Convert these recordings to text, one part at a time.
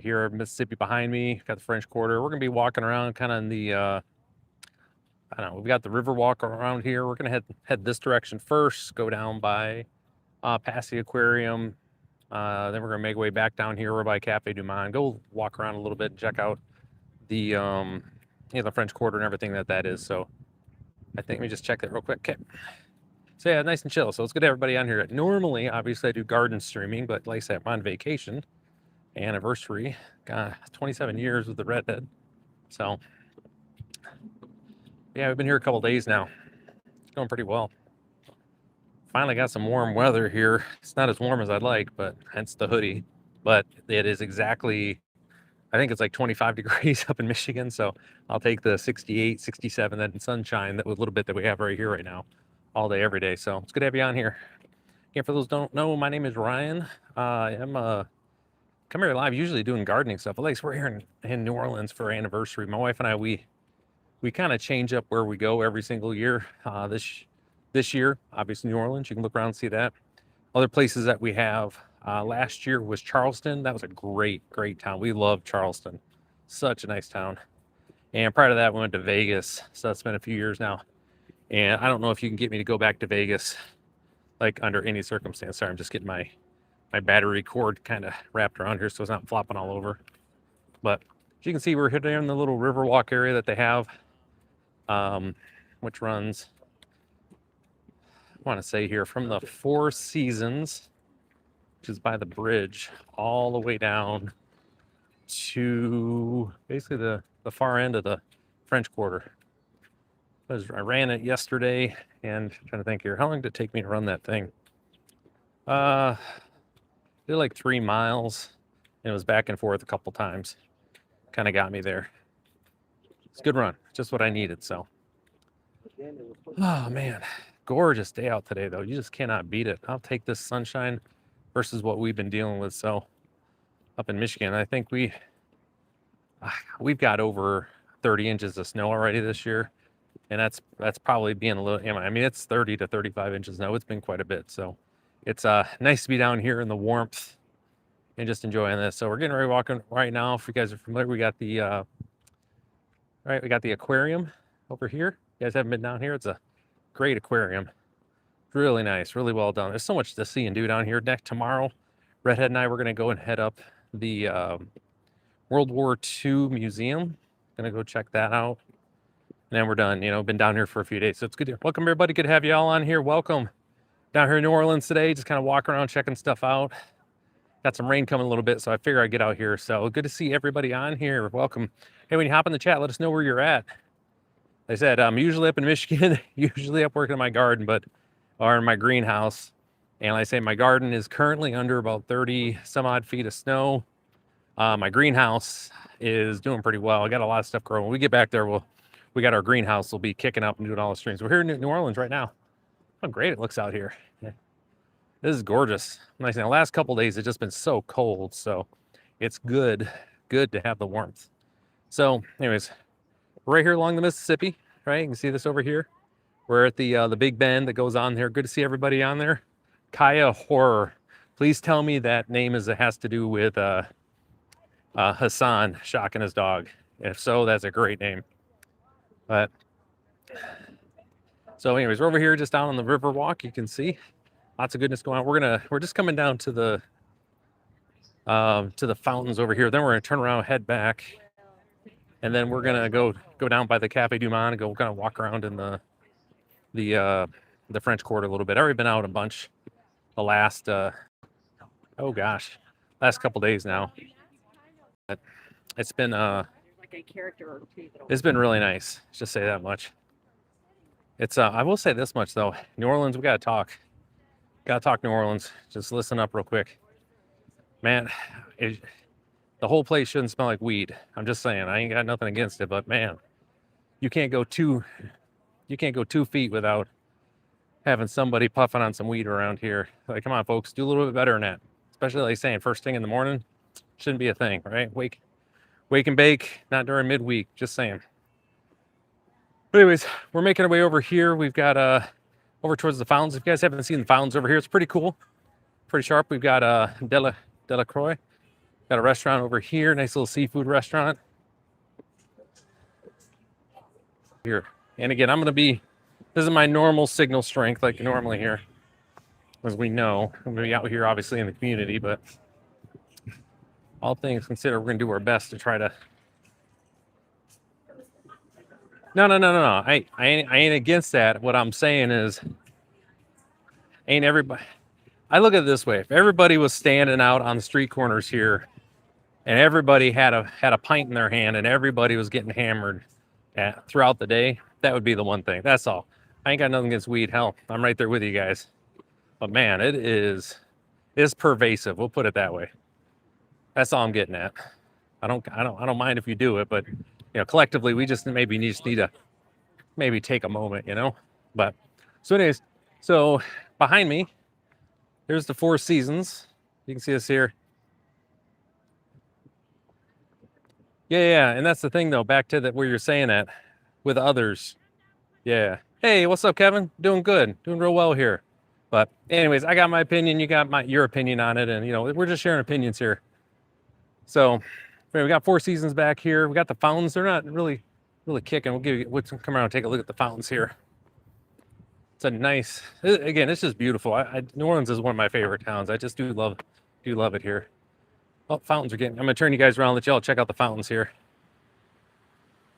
Here in Mississippi behind me, got the French Quarter. We're gonna be walking around kind of in the I don't know, we've got the river walk around here. We're gonna head this direction first, go down by past the aquarium. Then we're gonna make our way back down here. We're by Cafe Du Monde. Go walk around a little bit and check out the the French Quarter and everything that is. So I think let me just check that real quick. Okay. So yeah, nice and chill. So it's good to have everybody on here. Normally, obviously, I do garden streaming, but like I said, I'm on vacation. Anniversary, 27 years with the redhead. So yeah, we've been here a couple days now. It's going pretty well. Finally got some warm weather here. It's not as warm as I'd like, but hence the hoodie. But it is exactly, I think it's like 25 degrees up in Michigan. So I'll take the 68, 67, that sunshine that with a little bit that we have right here right now, all day, every day. So it's good to have you on here. Again, for those who don't know, my name is Ryan. I'm come here live, usually doing gardening stuff. But like we're here in New Orleans for our anniversary. My wife and I, we kind of change up where we go every single year. This year, obviously New Orleans, you can look around and see that. Other places that we have, last year was Charleston. That was a great town. We love Charleston. Such a nice town. And prior to that, we went to Vegas. So that's been a few years now. And I don't know if you can get me to go back to Vegas, like under any circumstance. Sorry, I'm just getting my battery cord kind of wrapped around here so it's not flopping all over. But as you can see, we're here in the little river walk area that they have, which runs, I want to say here, from the Four Seasons, which is by the bridge, all the way down to basically the far end of the French Quarter. I ran it yesterday, and I'm trying to think here, how long did it take me to run that thing? Did like 3 miles, and it was back and forth a couple times. Kind of got me there. It's a good run, just what I needed. So, oh man, gorgeous day out today though. You just cannot beat it. I'll take this sunshine versus what we've been dealing with. So, up in Michigan, I think we've got over 30 inches of snow already this year, and that's probably being a little. I mean, it's 30 to 35 inches now. It's been quite a bit. So, it's nice to be down here in the warmth and just enjoying this. So we're getting ready walking right now. If you guys are familiar, we got the we got the aquarium over here. You guys haven't been down here? It's a great aquarium. Really nice, really well done. There's so much to see and do down here. Tomorrow, Redhead and I, we're gonna go and head up the World War II museum. Gonna go check that out. And then we're done. Been down here for a few days. So it's good. Welcome everybody. Good to have you all on here. Welcome down here in New Orleans today. Just kind of walking around, checking stuff out. Got some rain coming a little bit, so I figure I'd get out here. So good to see everybody on here. Welcome. Hey, when you hop in the chat, let us know where you're at. Like I said, I'm usually up in Michigan, usually up working in my garden, or in my greenhouse. And like I say, my garden is currently under about 30 some odd feet of snow. My greenhouse is doing pretty well. I got a lot of stuff growing. When we get back there, we got our greenhouse will be kicking up and doing all the streams. We're here in New Orleans right now. How great it looks out here. Yeah. This is gorgeous. Nice. The last couple days it's just been so cold, so it's good to have the warmth. So, anyways, right here along the Mississippi, right? You can see this over here. We're at the Big Bend that goes on there. Good to see everybody on there. Kaya Horror. Please tell me that name has to do with Hassan shocking his dog. If so, that's a great name. But so, anyways, we're over here just down on the river walk. You can see lots of goodness going on. We're just coming down to the fountains over here. Then we're gonna turn around, head back, and then we're gonna go down by the Cafe Du Monde and go kind of walk around in the French Quarter a little bit. I've already been out a bunch the last last couple days now. But it's been it's been really nice. Let's just say that much. It's I will say this much though. New Orleans, we gotta talk. Gotta talk New Orleans. Just listen up real quick. Man, the whole place shouldn't smell like weed. I'm just saying. I ain't got nothing against it, but man, you can't go 2 feet without having somebody puffing on some weed around here. Like, come on, folks, do a little bit better than that. Especially like saying first thing in the morning, shouldn't be a thing, right? Wake and bake, not during midweek. Just saying. But anyways, we're making our way over here. We've got over towards the fountains. If you guys haven't seen the fountains over here, it's pretty cool, pretty sharp. We've got Delacroix. Got a restaurant over here, nice little seafood restaurant here. And again, this is my normal signal strength like normally here. As we know, I'm gonna be out here obviously in the community, but all things considered, we're gonna do our best to try to. No. I ain't against that. What I'm saying is, ain't everybody. I look at it this way: if everybody was standing out on the street corners here, and everybody had a pint in their hand, and everybody was getting hammered throughout the day, that would be the one thing. That's all. I ain't got nothing against weed. Hell, I'm right there with you guys. But man, it's pervasive. We'll put it that way. That's all I'm getting at. I don't mind if you do it, but collectively we just maybe need to maybe take a moment, But so anyways, so behind me, there's the Four Seasons. You can see this here. Yeah, and that's the thing though, back to that where you're saying that with others. Yeah. Hey, what's up, Kevin? Doing good. Doing real well here. But anyways, I got my opinion, you got your opinion on it, and we're just sharing opinions here. So we got Four Seasons back here. We got the fountains. They're not really kicking. We'll come around and take a look at the fountains here. It's a nice, again, it's just beautiful. New Orleans is one of my favorite towns. I just do love it here. Oh, fountains are getting, I'm gonna turn you guys around, let y'all check out the fountains here.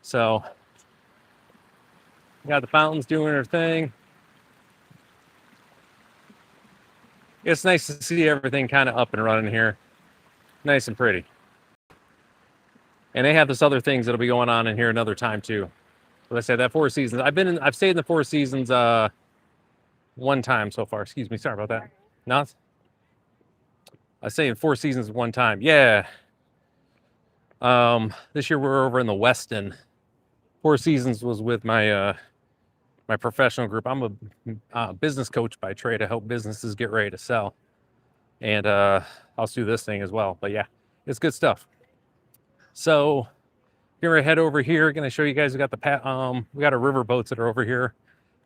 So we got the fountains doing their thing. It's nice to see everything kind of up and running here. Nice and pretty. And they have this other things that'll be going on in here another time too. But I said that Four Seasons. I've stayed in the Four Seasons one time so far. Excuse me, sorry about that. No, I say in Four Seasons one time. Yeah. This year we're over in the Westin. Four Seasons was with my my professional group. I'm a business coach by trade. I help businesses get ready to sell. And I'll do this thing as well. But yeah, it's good stuff. So we're gonna head over here. Gonna show you guys. We got we got our river boats that are over here.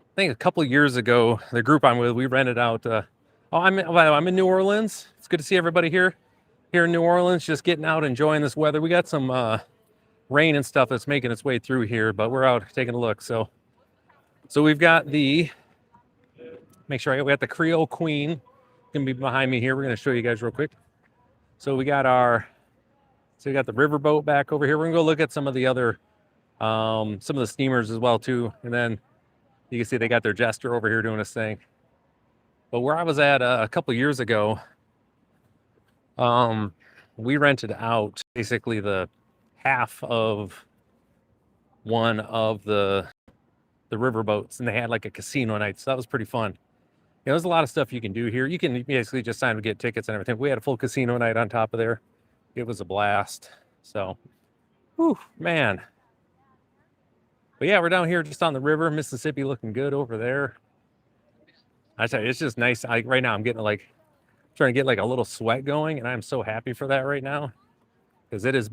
I think a couple of years ago, the group I'm with, we rented out. I'm in New Orleans. It's good to see everybody here in New Orleans. Just getting out, enjoying this weather. We got some rain and stuff that's making its way through here, but we're out taking a look. So we've got we got the Creole Queen gonna be behind me here. We're gonna show you guys real quick. So we got the riverboat back over here. We're gonna go look at some of the other, some of the steamers as well too. And then you can see they got their jester over here doing this thing. But where I was at a couple of years ago, we rented out basically the half of one of the riverboats, and they had like a casino night. So that was pretty fun. There's a lot of stuff you can do here. You can basically just sign to get tickets and everything. We had a full casino night on top of there. It was a blast. So, whew, man. But yeah, we're down here just on the river. Mississippi looking good over there. I tell you, it's just nice. Right now I'm getting trying to get like a little sweat going, and I'm so happy for that right now. Because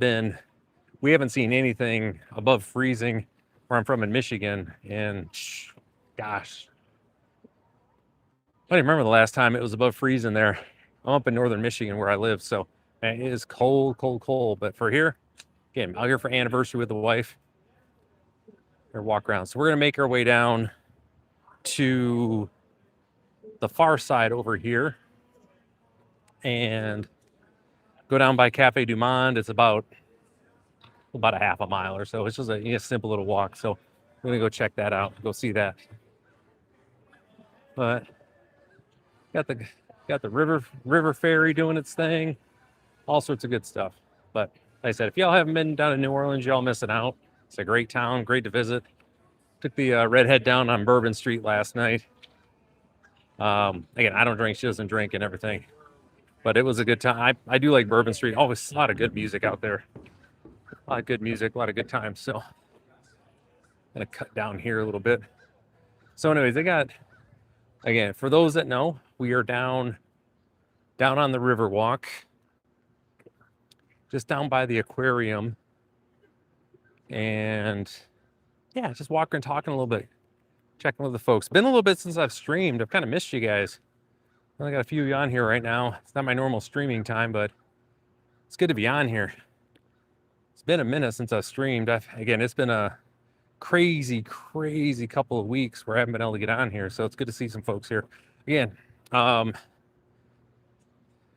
we haven't seen anything above freezing where I'm from in Michigan. And gosh, I don't remember the last time it was above freezing there. I'm up in northern Michigan where I live, so it is cold. But for here, again, out here for anniversary with the wife, or walk around. So we're gonna make our way down to the far side over here and go down by Cafe Du Monde. It's about a half a mile or so. It's just a simple little walk. So we're gonna go check that out, go see that. But got the river ferry doing its thing, all sorts of good stuff. But like I said, if y'all haven't been down in New Orleans, y'all missing out. It's a great town, great to visit. Took the redhead down on Bourbon Street last night. Again, I don't drink, she doesn't drink and everything, but it was a good time. I do like Bourbon Street. Always a lot of good music out there. A lot of good music, a lot of good times. So I'm gonna cut down here a little bit. So anyways, they got, again, for those that know, we are down on the river walk, just down by the aquarium. And yeah, just walking and talking a little bit, checking with the folks. Been a little bit since I've streamed. I've kind of missed you guys. I only got a few of you on here right now. It's not my normal streaming time, but It's good to be on here. It's been a minute since I streamed. Again, it's been a crazy couple of weeks where I haven't been able to get on here, so it's good to see some folks here. Again,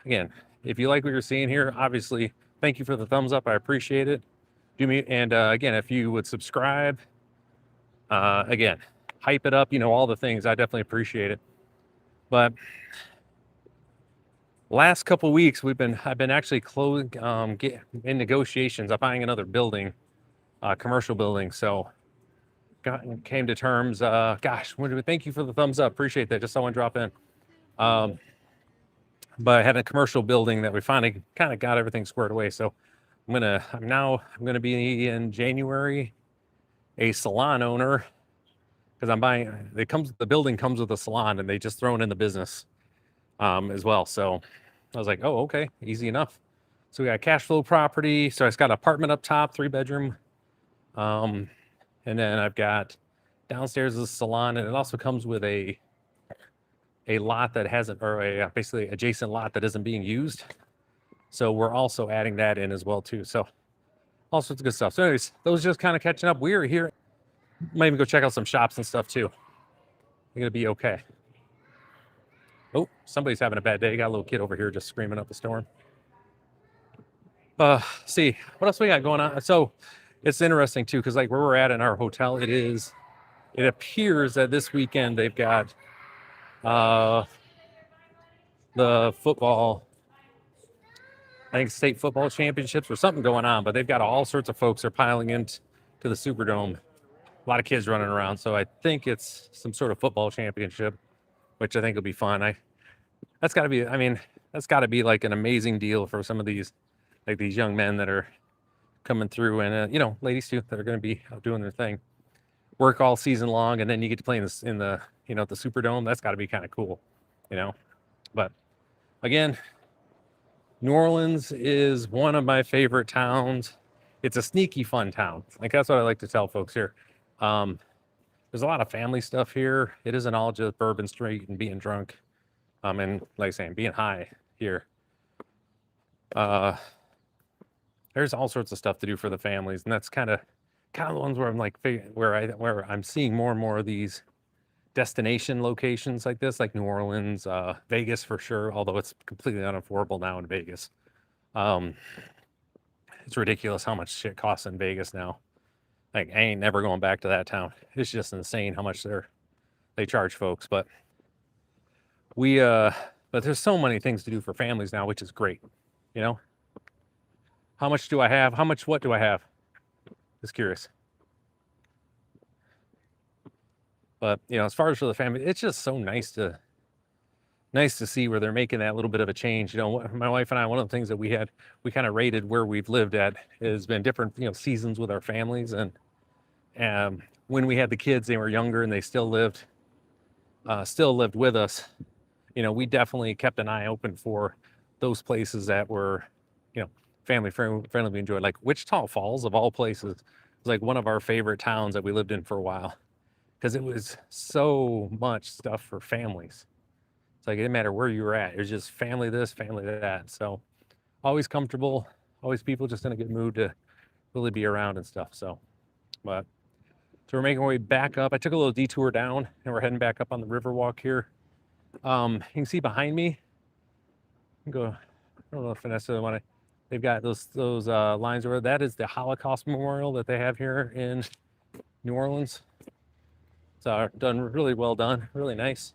again, if you like what you're seeing here, obviously, thank you for the thumbs up. I appreciate it. Again, if you would subscribe, again, hype it up, all the things. I definitely appreciate it. But last couple weeks, I've been actually in negotiations. I'm buying another building, commercial building. So came to terms. Thank you for the thumbs up. Appreciate that. Just someone drop in. But I had a commercial building that we finally kind of got everything squared away. So I'm gonna be in January a salon owner, because the building comes with a salon, and they just thrown in the business as well. So I was like, oh, okay, easy enough. So we got cash flow property. So it's got an apartment up top, 3-bedroom. And then I've got downstairs is a salon, and it also comes with a lot that hasn't, or a basically adjacent lot that isn't being used. So we're also adding that in as well too. So all sorts of good stuff. So anyways, those just kind of catching up. We're here. Might even go check out some shops and stuff too. You're gonna be okay. Oh, somebody's having a bad day. Got a little kid over here just screaming up a storm. See what else we got going on. So it's interesting too, because like where we're at in our hotel, it appears that this weekend they've got the football, I think state football championships or something going on, but they've got all sorts of folks are piling into the Superdome. A lot of kids running around. So I think it's some sort of football championship, which I think will be fun. That's gotta be like an amazing deal for some of these young men that are coming through, and ladies too, that are going to be out doing their thing, work all season long, and then you get to play in the the Superdome. That's got to be kind of cool, But again, New Orleans is one of my favorite towns. It's a sneaky fun town. Like that's what I like to tell folks here. There's a lot of family stuff here. It isn't all just Bourbon Street and being drunk, and like saying being high here. There's all sorts of stuff to do for the families, and that's kind of the ones where I'm like where I'm seeing more and more of these destination locations like this, like New Orleans, Vegas for sure, although it's completely unaffordable now in Vegas. It's ridiculous how much shit costs in Vegas now. Like I ain't never going back to that town. It's just insane how much they charge folks. But but there's so many things to do for families now, which is great. How much do I have? What do I have? Just curious. But as far as for the family, it's just so nice to see where they're making that little bit of a change. My wife and I, one of the things that we kind of rated where we've lived at has been different, seasons with our families. And when we had the kids, they were younger and they still lived with us. We definitely kept an eye open for those places that were, family friendly. We enjoyed, like Wichita Falls of all places. It was like one of our favorite towns that we lived in for a while, because it was so much stuff for families. It's like it didn't matter where you were at. It was just family this, family that. So always comfortable, always people just in a good mood to really be around and stuff. So we're making our way back up. I took a little detour down, and we're heading back up on the Riverwalk here. You can see behind me. I don't know if Vanessa want to. They've got those lines over. That is the Holocaust Memorial that they have here in New Orleans. So done really well done, really nice.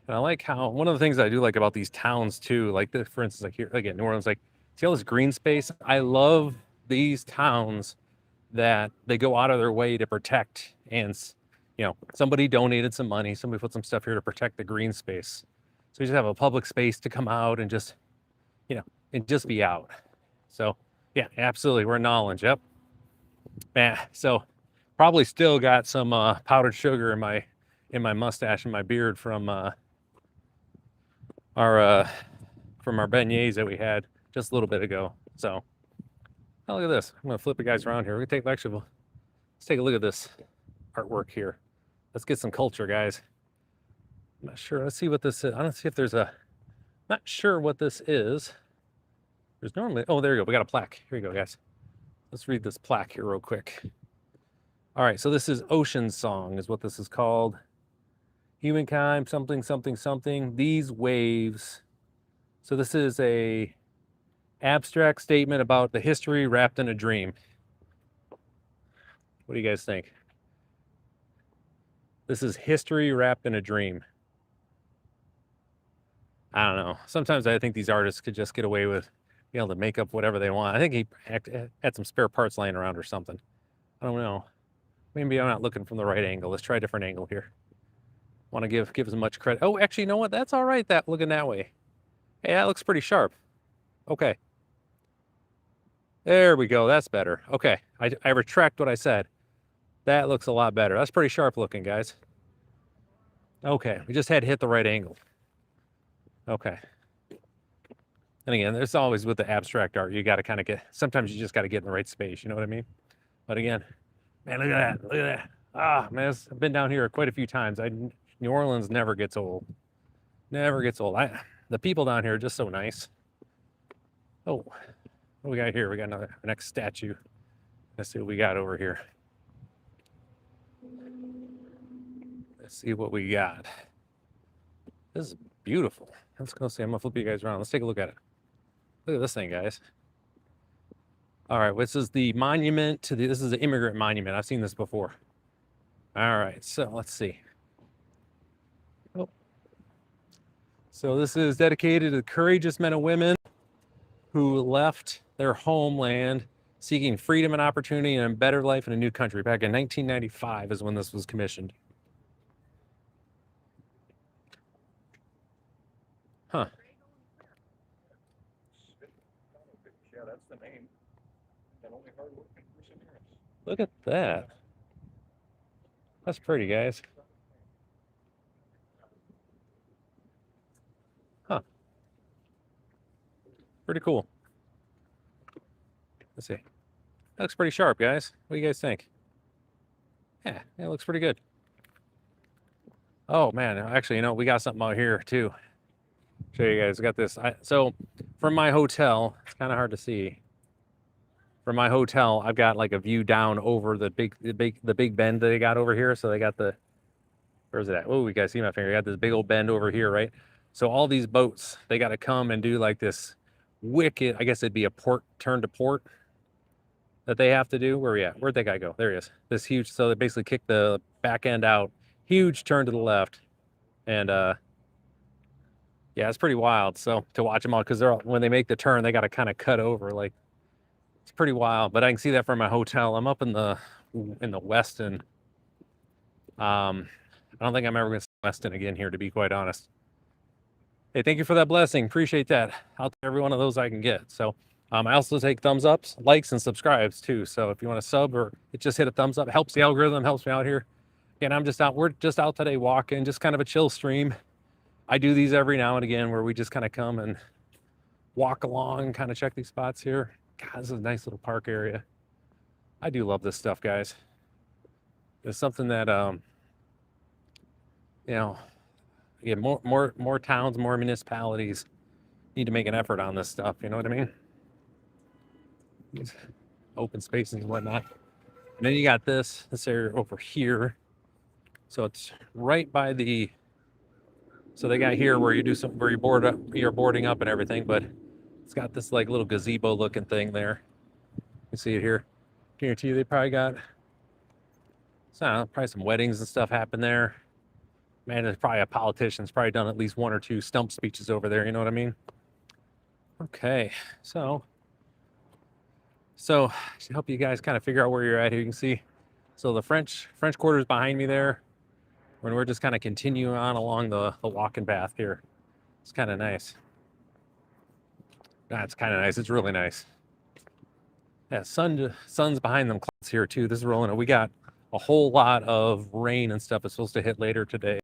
And I like how one of the things I do like about these towns too, like this, for instance, like here again, New Orleans, like see all this green space. I love these towns that they go out of their way to protect, and somebody donated some money, somebody put some stuff here to protect the green space. So we just have a public space to come out and just, and just be out. So yeah, absolutely. We're in Nolens. Yep. Man, so probably still got some powdered sugar in my mustache and my beard from our beignets that we had just a little bit ago. So look at this. I'm gonna flip the guys around here. Let's take a look at this artwork here. Let's get some culture, guys. I'm not sure. Let's see what this is. I don't see if there's a Not sure what this is. There's normally, oh, there you go. We got a plaque. Here you go, guys. Let's read this plaque here real quick. All right, so this is Ocean Song is what this is called. Humankind, something, something, something. These waves. So this is a abstract statement about the history wrapped in a dream. What do you guys think? This is history wrapped in a dream. I don't know. Sometimes I think these artists could just get away with being able to make up whatever they want. I think he had some spare parts laying around or something. I don't know. Maybe I'm not looking from the right angle. Let's try a different angle here. Want to give as much credit. Oh, actually, you know what? That's all right. That looking that way. Hey, that looks pretty sharp. Okay. There we go. That's better. Okay. I retract what I said. That looks a lot better. That's pretty sharp looking, guys. Okay. We just had to hit the right angle. Okay. And again, there's always with the abstract art, you got to kind of sometimes you just got to get in the right space. You know what I mean? But again, man, look at that. Look at that. Ah, man, I've been down here quite a few times. New Orleans never gets old. Never gets old. The people down here are just so nice. Oh, what do we got here? We got another next statue. Let's see what we got over here. Let's see what we got. This is beautiful. Let's go see. I'm gonna flip you guys around. Let's take a look at it. Look at this thing, guys. All right, this is the monument to this is the immigrant monument. I've seen this before. All right, so let's see. Oh. So this is dedicated to the courageous men and women who left their homeland seeking freedom and opportunity and a better life in a new country. Back in 1995 is when this was commissioned. Huh. Yeah, that's the name. Look at that. That's pretty, guys. Huh. Pretty cool. Let's see. That looks pretty sharp, guys. What do you guys think? Yeah, it looks pretty good. Oh, man. Actually, you know, we got something out here, too. Show you guys. Got this. So, from my hotel, it's kind of hard to see. From my hotel, I've got like a view down over the big bend that they got over here. So they got the, where's it at? Oh, you guys see my finger? I got this big old bend over here, right? So all these boats, they got to come and do like this wicked, I guess it'd be a turn to port that they have to do. Where are we at? Where'd that guy go? There he is. This huge, so they basically kick the back end out, huge turn to the left. And yeah, it's pretty wild. So to watch them all, because when they make the turn, they got to kind of cut over. Like, it's pretty wild. But I can see that from my hotel. I'm up in the Westin. I don't think I'm ever going to see Westin again here, to be quite honest. Hey, thank you for that blessing. Appreciate that. I'll take every one of those I can get. So I also take thumbs ups, likes, and subscribes too. So if you want to sub or just hit a thumbs up, helps the algorithm, helps me out here. And we're just out today walking, just kind of a chill stream. I do these every now and again where we just kind of come and walk along, kind of check these spots here. God, this is a nice little park area. I do love this stuff, guys. It's something that, you know, yeah, more towns, more municipalities need to make an effort on this stuff. You know what I mean? These open spaces and whatnot. And then you got this area over here. So it's right by the. So they got here where you do where you're boarding up and everything, but it's got this like little gazebo looking thing there. You see it here. Guarantee you they probably got. So probably some weddings and stuff happen there. Man, there's probably a politician's probably done at least one or two stump speeches over there. You know what I mean? Okay, so to help you guys kind of figure out where you're at here, you can see. So the French Quarter is behind me there. When we're just kind of continuing on along the walking path here. It's kind of nice. That's kind of nice. It's really nice. Yeah, sun's behind them clouds here too. This is rolling. We got a whole lot of rain and stuff. It's supposed to hit later today.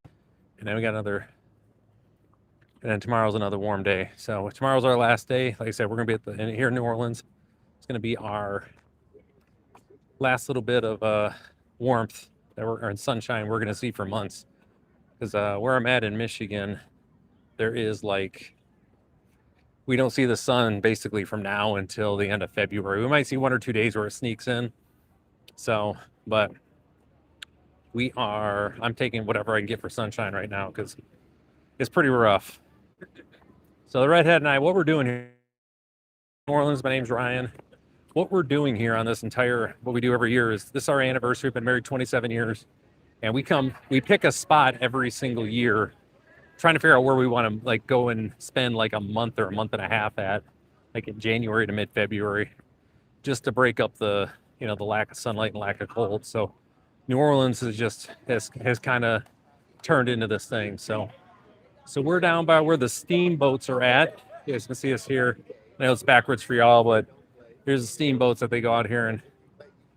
And then we got and then tomorrow's another warm day. So tomorrow's our last day. Like I said, we're going to be here in New Orleans. It's going to be our last little bit of warmth and sunshine we're going to see for months. Because where I'm at in Michigan, there is like we don't see the sun basically from now until the end of February. We might see 1 or 2 days where it sneaks in. So, but I'm taking whatever I can get for sunshine right now because it's pretty rough. So the redhead and I, what we're doing here in New Orleans, my name's Ryan. What we're doing here on this what we do every year is this is our anniversary. We've been married 27 years. And we pick a spot every single year, trying to figure out where we want to like go and spend like a month or a month and a half at, like in January to mid-February, just to break up the lack of sunlight and lack of cold. So New Orleans has kind of turned into this thing. So we're down by where the steamboats are at. You guys can see us here. I know it's backwards for y'all, but here's the steamboats that they go out here, and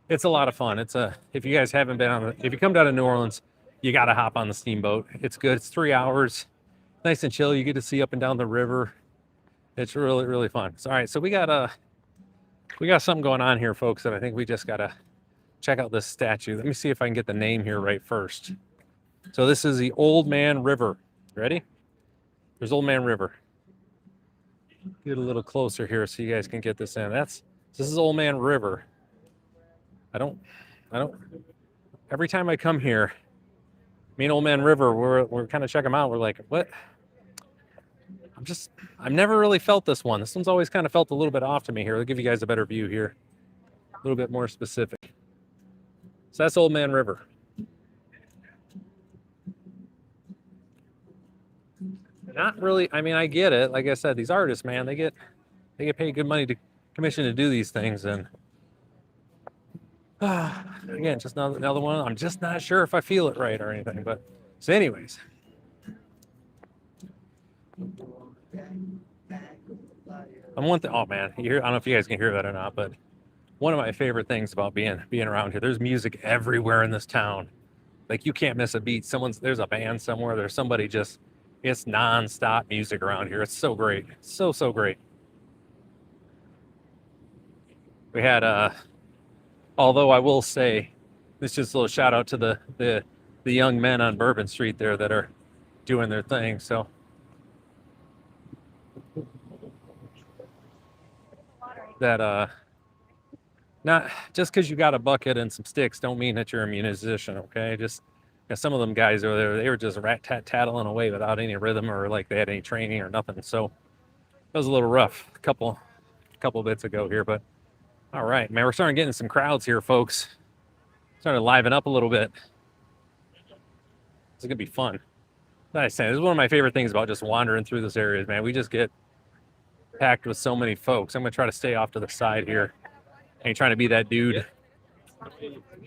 it's a lot of fun. If you guys haven't been if you come down to New Orleans, you got to hop on the steamboat. It's good. It's 3 hours, nice and chill. You get to see up and down the river. It's really, really fun. So, all right, so we got something going on here, folks, that I think we just got to check out this statue. Let me see if I can get the name here right first. So this is the Old Man River. Ready? There's Old Man River. Get a little closer here so you guys can get this in. This is Old Man River. I don't, every time I come here, me and Old Man River, we're kind of check them out. We're like, what? I've never really felt this one. This one's always kind of felt a little bit off to me here. I'll give you guys a better view here. A little bit more specific. So that's Old Man River. Not really. I mean, I get it. Like I said, these artists, man, they get paid good money to commission to do these things. And again, just another one. I'm just not sure if I feel it right or anything. But so anyways. Oh man, I don't know if you guys can hear that or not, but one of my favorite things about being around here, there's music everywhere in this town. Like you can't miss a beat. There's a band somewhere. There's somebody it's non-stop music around here. It's so great. So great. We had although I will say, this is just a little shout out to the young men on Bourbon Street there that are doing their thing. So that not just because you got a bucket and some sticks don't mean that you're a musician, okay? Just some of them guys over there, they were just rat-tat-tattling away without any rhythm or like they had any training or nothing. So it was a little rough a couple bits ago here, but all right, man, we're starting getting some crowds here, folks. Starting to liven up a little bit. It's gonna be fun. Nice. This is one of my favorite things about just wandering through this area, man. We just get packed with so many folks. I'm gonna try to stay off to the side here. I ain't trying to be that dude,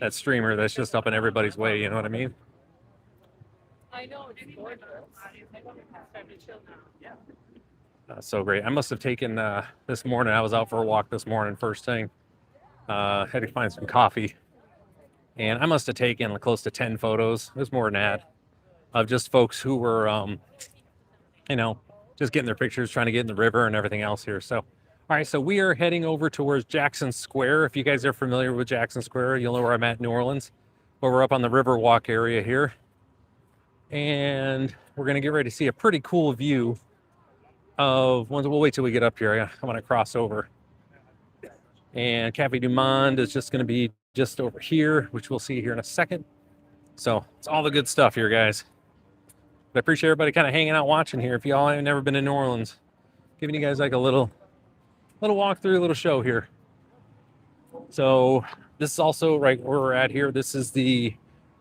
that streamer that's just up in everybody's way. You know what I mean? I know. So great. I must have taken this morning. I was out for a walk this morning, first thing. Had to find some coffee. And I must have taken close to 10 photos. It was more than that. Of just folks who were, just getting their pictures, trying to get in the river and everything else here. So, all right, so we are heading over towards Jackson Square. If you guys are familiar with Jackson Square, you'll know where I'm at in New Orleans. But we're up on the Riverwalk area here. And we're going to get ready to see a pretty cool view of, we'll wait till we get up here. I want to cross over. And Cafe du Monde is just going to be just over here, which we'll see here in a second. So it's all the good stuff here, guys. But I appreciate everybody kind of hanging out watching here. If y'all have never been to New Orleans, giving you guys like a little walkthrough, little show here. So this is also right where we're at here. This is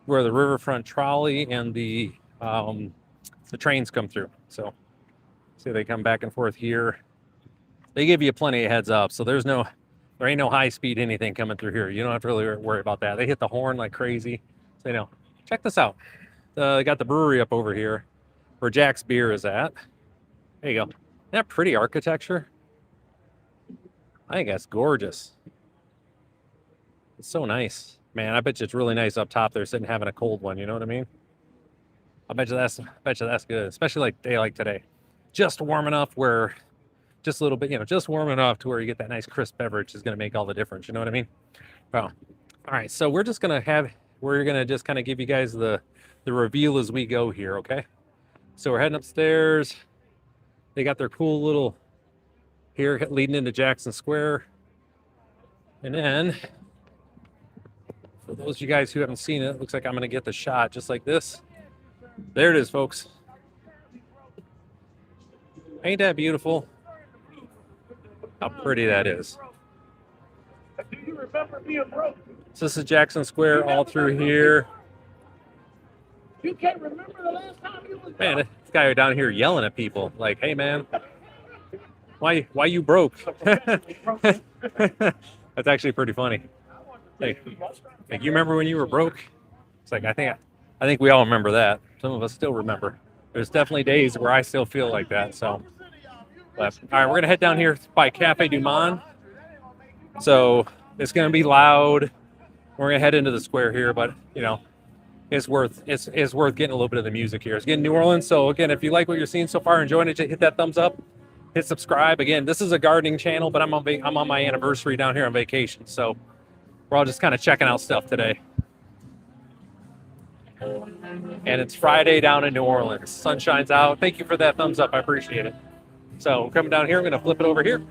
where the riverfront trolley and the trains come through. So see, they come back and forth here. They give you plenty of heads up. So there ain't no high speed anything coming through here. You don't have to really worry about that. They hit the horn like crazy. So check this out. They got the brewery up over here where Jack's Beer is at. There you go. Isn't that pretty architecture? I think that's gorgeous. It's so nice. Man, I bet you it's really nice up top there sitting having a cold one, you know what I mean? I bet you that's good, especially like day like today. Just warm enough where just a little bit, just warm enough to where you get that nice crisp beverage is going to make all the difference, you know what I mean? Well, all right, so we're going to just kind of give you guys the reveal as we go here, okay? So we're heading upstairs. They got their cool little here leading into Jackson Square. And then, for those of you guys who haven't seen it, it looks like I'm going to get the shot just like this. There it is, folks. Ain't that beautiful? How pretty that is. Do you remember being broke? So this is Jackson Square all through here. You can't remember the last time you was Man, broke? this guy down here yelling at people like, "Hey, man, why you broke?" That's actually pretty funny. Like, you remember when you were broke? It's like I think we all remember that. Some of us still remember. There's definitely days where I still feel like that. So, but, all right, we're gonna head down here by Cafe Du Monde. So it's gonna be loud. We're gonna head into the square here, but you know, it's worth getting a little bit of the music here. It's getting New Orleans. So again, if you like what you're seeing so far, enjoying it, hit that thumbs up, hit subscribe. Again, this is a gardening channel, but I'm on my anniversary down here on vacation, so we're all just kind of checking out stuff today. And it's Friday down in New Orleans. Sun shines out. Thank you for that thumbs up. I appreciate it. So we're coming down here. I'm going to flip it over here.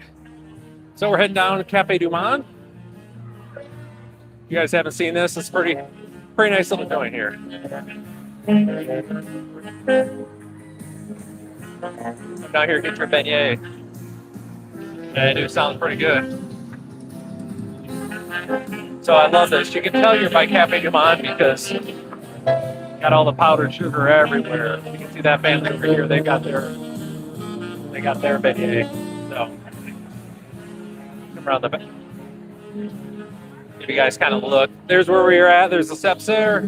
So we're heading down to Cafe Du Monde. You guys haven't seen this. It's pretty nice little joint here. Come down here, get your beignet. And it sounds pretty good. So I love this. You can tell you're by Cafe Du Monde because got all the powdered sugar everywhere. You can see that family over here. They got their beignet. So come around the back. If you guys kind of look, there's where we are at. There's the steps there.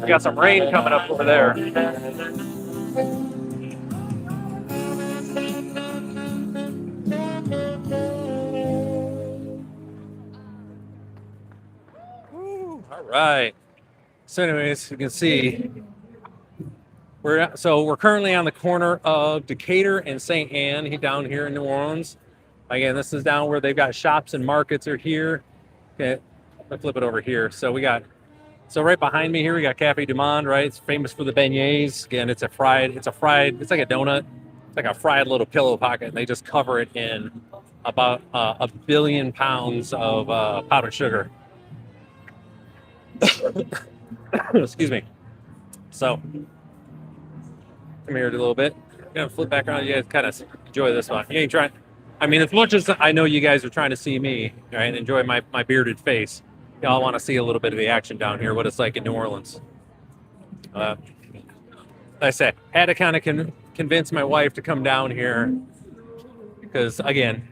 We got some rain coming up over there. All right. So anyways, you can see we're currently on the corner of Decatur and St. Anne down here in New Orleans. Again, this is down where they've got shops and markets are here. Okay, let's flip it over here. So right behind me here we got Cafe Du Monde, right? It's famous for the beignets. Again, it's like a donut. It's like a fried little pillow pocket, and they just cover it in about 1 billion pounds of powdered sugar. Excuse me. So, come here a little bit. I'm gonna flip back around. You guys kind of enjoy this one. You ain't trying. I mean, as much as I know you guys are trying to see me, right, enjoy my bearded face, y'all want to see a little bit of the action down here, what it's like in New Orleans. Like I said, had to kind of convince my wife to come down here because, again,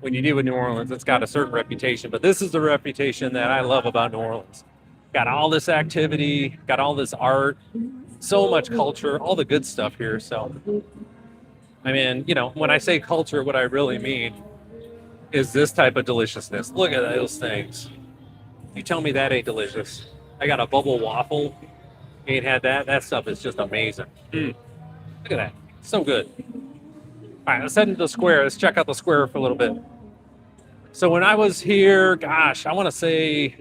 when you deal with New Orleans, it's got a certain reputation. But this is the reputation that I love about New Orleans. Got all this activity, got all this art, so much culture, all the good stuff here. So, I mean, you know, when I say culture, what I really mean is this type of deliciousness. Look at those things. You tell me that ain't delicious. I got a bubble waffle. You ain't had that? That stuff is just amazing. Look at that. So good. All right, let's head into the square. Let's check out the square for a little bit. So when I was here, gosh, I want to say,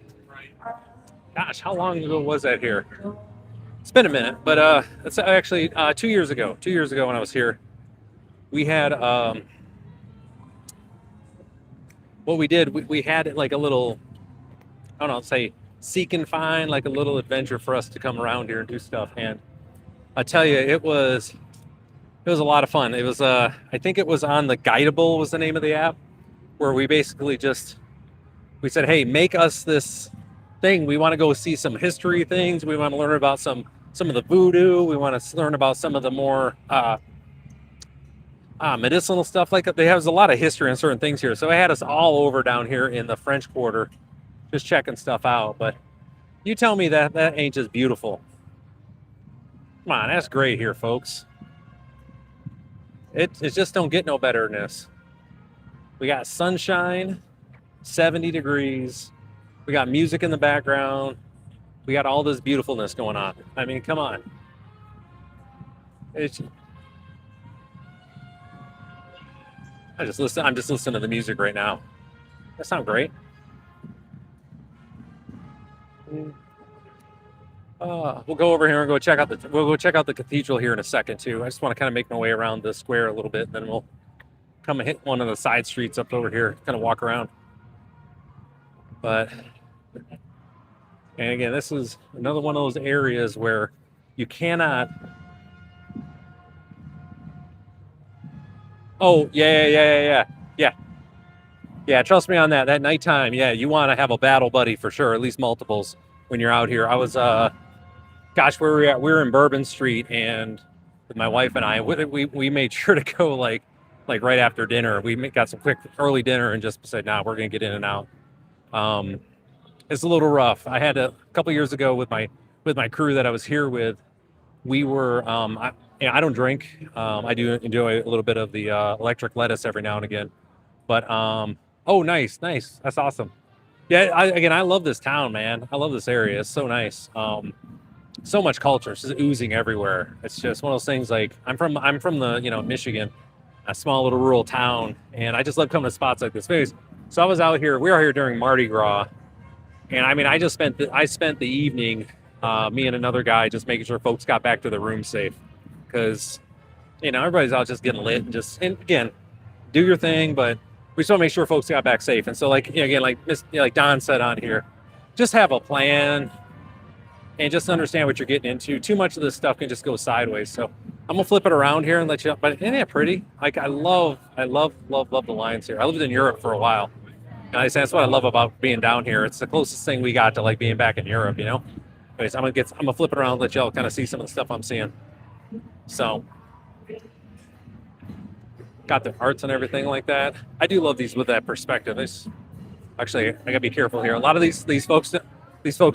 how long ago was that here? It's been a minute, but it's actually 2 years ago. 2 years ago when I was here, we had what we did. We had like a little, I don't know, say seek and find, like a little adventure for us to come around here and do stuff. And I tell you, it was a lot of fun. It was I think it was on the Guidable was the name of the app, where we basically we said, hey, make us this thing. We want to go see some history things. We want to learn about some of the voodoo. We want to learn about some of the more medicinal stuff. Like they have a lot of history and certain things here. So it had us all over down here in the French Quarter, just checking stuff out. But you tell me that ain't just beautiful. Come on, that's great here, folks. It just don't get no better than this. We got sunshine, 70 degrees. We got music in the background. We got all this beautifulness going on. I mean, come on. I'm just listening to the music right now. That sounds great. We'll go over here and we'll go check out the cathedral here in a second too. I just want to kind of make my way around the square a little bit, and then we'll come and hit one of the side streets up over here, kind of walk around. But, and again, this is another one of those areas where you cannot. Oh, yeah. Trust me on that. That nighttime, yeah, you want to have a battle buddy for sure, at least multiples when you're out here. I was, gosh, where were we at? We were in Bourbon Street, and with my wife and I, we made sure to go like right after dinner. Got some quick early dinner and just said, nah, we're gonna get in and out. It's a little rough. I had a couple years ago with my crew that I was here with. We were, I don't drink. I do enjoy a little bit of the electric lettuce every now and again. But oh, nice. That's awesome. Yeah, I love this town, man. I love this area. It's so nice. So much culture. It's just oozing everywhere. It's just one of those things. Like I'm from the Michigan, a small little rural town, and I just love coming to spots like this. So I was out here. We were here during Mardi Gras, and I mean, I spent the evening, me and another guy, just making sure folks got back to their room safe, because everybody's out just getting lit and again, do your thing, but we just want to make sure folks got back safe. And so, like like Don said on here, just have a plan and just understand what you're getting into. Too much of this stuff can just go sideways. So I'm gonna flip it around here and let you. But isn't it pretty? Like I love the lines here. I lived in Europe for a while, and that's what I love about being down here. It's the closest thing we got to like being back in Europe. Anyways, I'm gonna flip it around and let y'all kind of see some of the stuff I'm seeing. So. Got the arts and everything like that. I do love these with that perspective. Actually, I gotta be careful here. A lot of these folks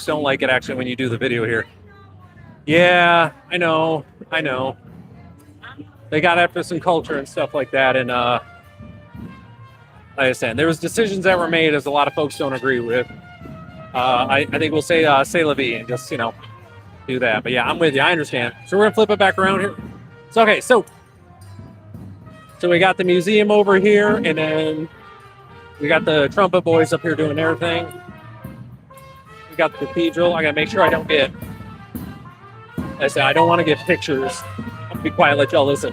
don't like it actually when you do the video here. Yeah, I know. They got after some culture and stuff like that, and like I said, there was decisions that were made as a lot of folks don't agree with. I think we'll say la vie and just do that. But yeah, I'm with you. I understand. So we're gonna flip it back around here. So okay, so we got the museum over here, and then we got the trumpet boys up here doing their thing. We got the cathedral. I gotta make sure I don't get. I said I don't want to get pictures. I'll be quiet, let y'all listen.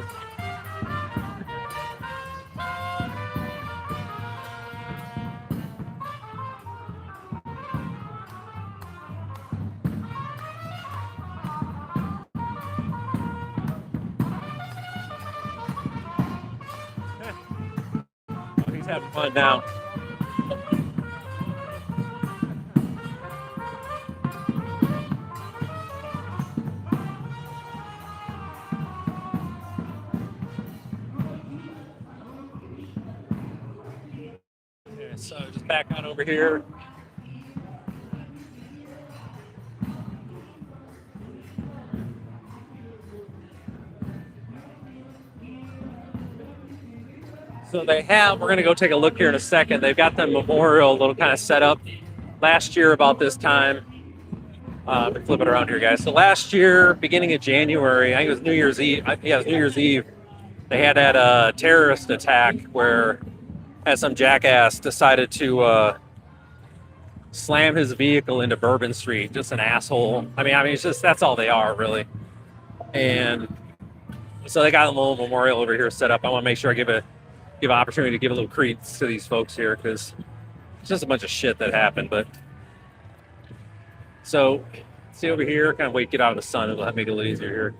He's having fun now. Okay, so just back on over here. So we're going to go take a look here in a second. They've got the memorial little kind of set up last year about this time. Let me flip it around here, guys. So last year, beginning of January, I think it was New Year's Eve. Yeah, it was New Year's Eve. They had that terrorist attack where some jackass decided to slam his vehicle into Bourbon Street. Just an asshole. I mean, it's just, that's all they are, really. And so they got a little memorial over here set up. I want to make sure I give an opportunity to give a little credence to these folks here, because it's just a bunch of shit that happened. But so see over here, kind of get out of the sun. It'll make it a little easier here.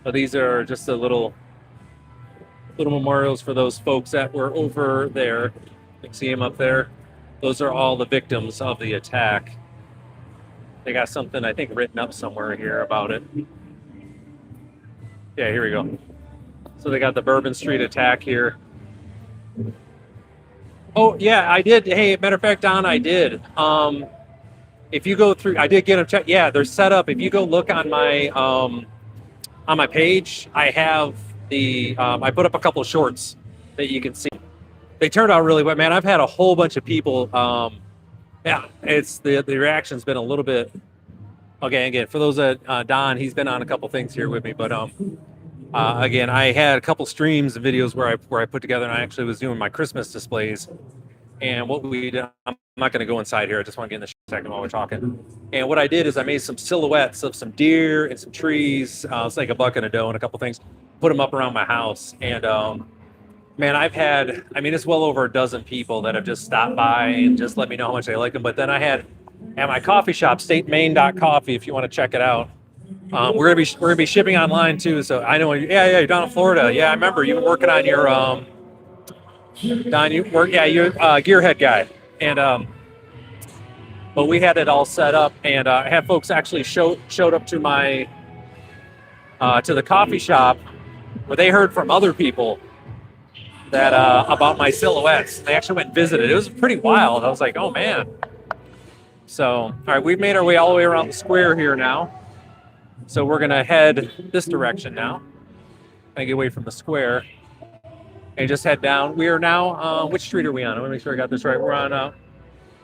But these are just the little memorials for those folks that were over there. You can see them up there. Those are all the victims of the attack. They got something, I think, written up somewhere here about it. Yeah, here we go. So they got the Bourbon Street attack here. Oh, yeah, I did. Hey, matter of fact, Don, I did. If you go through, I did get them checked. Yeah, they're set up. If you go look on my page, I have I put up a couple of shorts that you can see. They turned out really well, man. I've had a whole bunch of people. Yeah, it's the reaction's been a little bit. Okay, again, for those that Don, he's been on a couple things here with me, but again, I had a couple streams and videos where I put together, and I actually was doing my Christmas displays. And what we did, I'm not going to go inside here. I just want to get in the second while we're talking. And what I did is I made some silhouettes of some deer and some trees. It's like a buck and a doe and a couple things. Put them up around my house. And Man, I mean, it's well over a dozen people that have just stopped by and just let me know how much they like them. But then I had at my coffee shop, StateMaine.coffee, if you want to check it out. We're gonna be shipping online too. So I know, yeah, you're down in Florida. Yeah, I remember you were working on your Don, you work, yeah, you're gearhead guy, and but we had it all set up, and I had folks actually showed up to my to the coffee shop where they heard from other people that about my silhouettes. They actually went and visited. It was pretty wild. I was like, oh man. So, all right, we've made our way all the way around the square here now. So we're gonna head this direction now. Gonna get away from the square and just head down. We are now. Which street are we on? I want to make sure I got this right. We're on.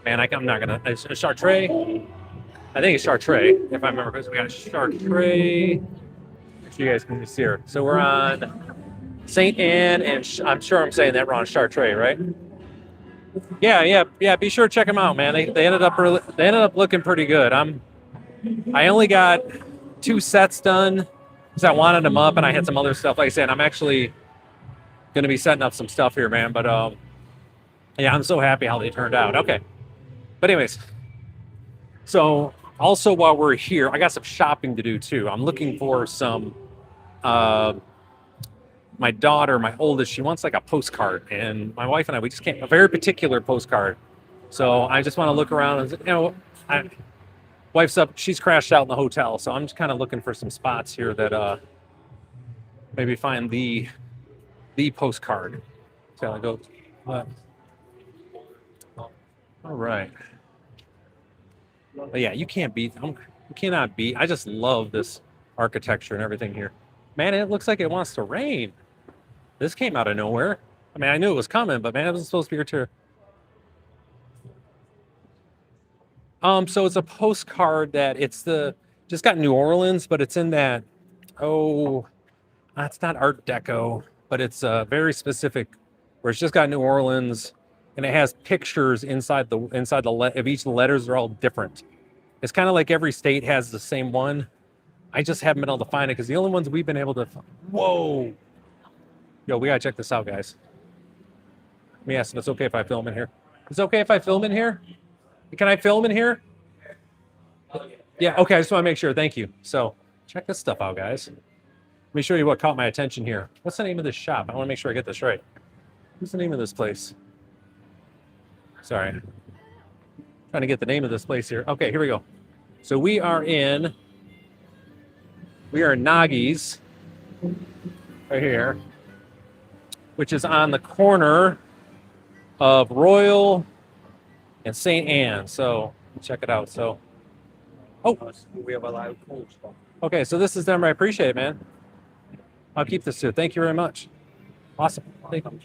Man, I'm not gonna. It's Chartres. I think it's Chartres, if I remember because we got Chartres. Make sure you guys can see her. So we're on St. Anne, and I'm sure I'm saying that wrong. Chartres, right? Yeah. Be sure to check them out, man. They ended up looking pretty good. I only got 2 sets done because I wanted them up, and I had some other stuff. Like I said, I'm actually going to be setting up some stuff here, man. But yeah, I'm so happy how they turned out. Okay, but anyways, so also while we're here, I got some shopping to do too. I'm looking for some. My daughter, my oldest, she wants like a postcard, and my wife and I, we just can't, a very particular postcard. So I just want to look around and, wife's up, she's crashed out in the hotel. So I'm just kind of looking for some spots here that maybe find the postcard. So I go, all right. But yeah, you cannot beat. I just love this architecture and everything here. Man, it looks like it wants to rain. This came out of nowhere. I mean, I knew it was coming, but man, it wasn't supposed to be here too. So it's a postcard that just got New Orleans, but it's in that, it's not Art Deco, but it's very specific where it's just got New Orleans and it has pictures inside of each of the letters. They're all different. It's kind of like every state has the same one. I just haven't been able to find it because the only ones we've been able to. Whoa. Yo, we gotta check this out, guys. Let me ask if it's okay if I film in here. Is it okay if I film in here? Can I film in here? Yeah, okay, I just want to make sure. Thank you. So check this stuff out, guys. Let me show you what caught my attention here. What's the name of this shop? I want to make sure I get this right. What's the name of this place? Sorry. Trying to get the name of this place here. Okay, here we go. So we are in Noggy's right here, which is on the corner of Royal and St. Anne. So check it out. So, we have a lot of cool stuff. okay, so this is them. I appreciate it, man. I'll keep this too. Thank you very much. Awesome. Thank you.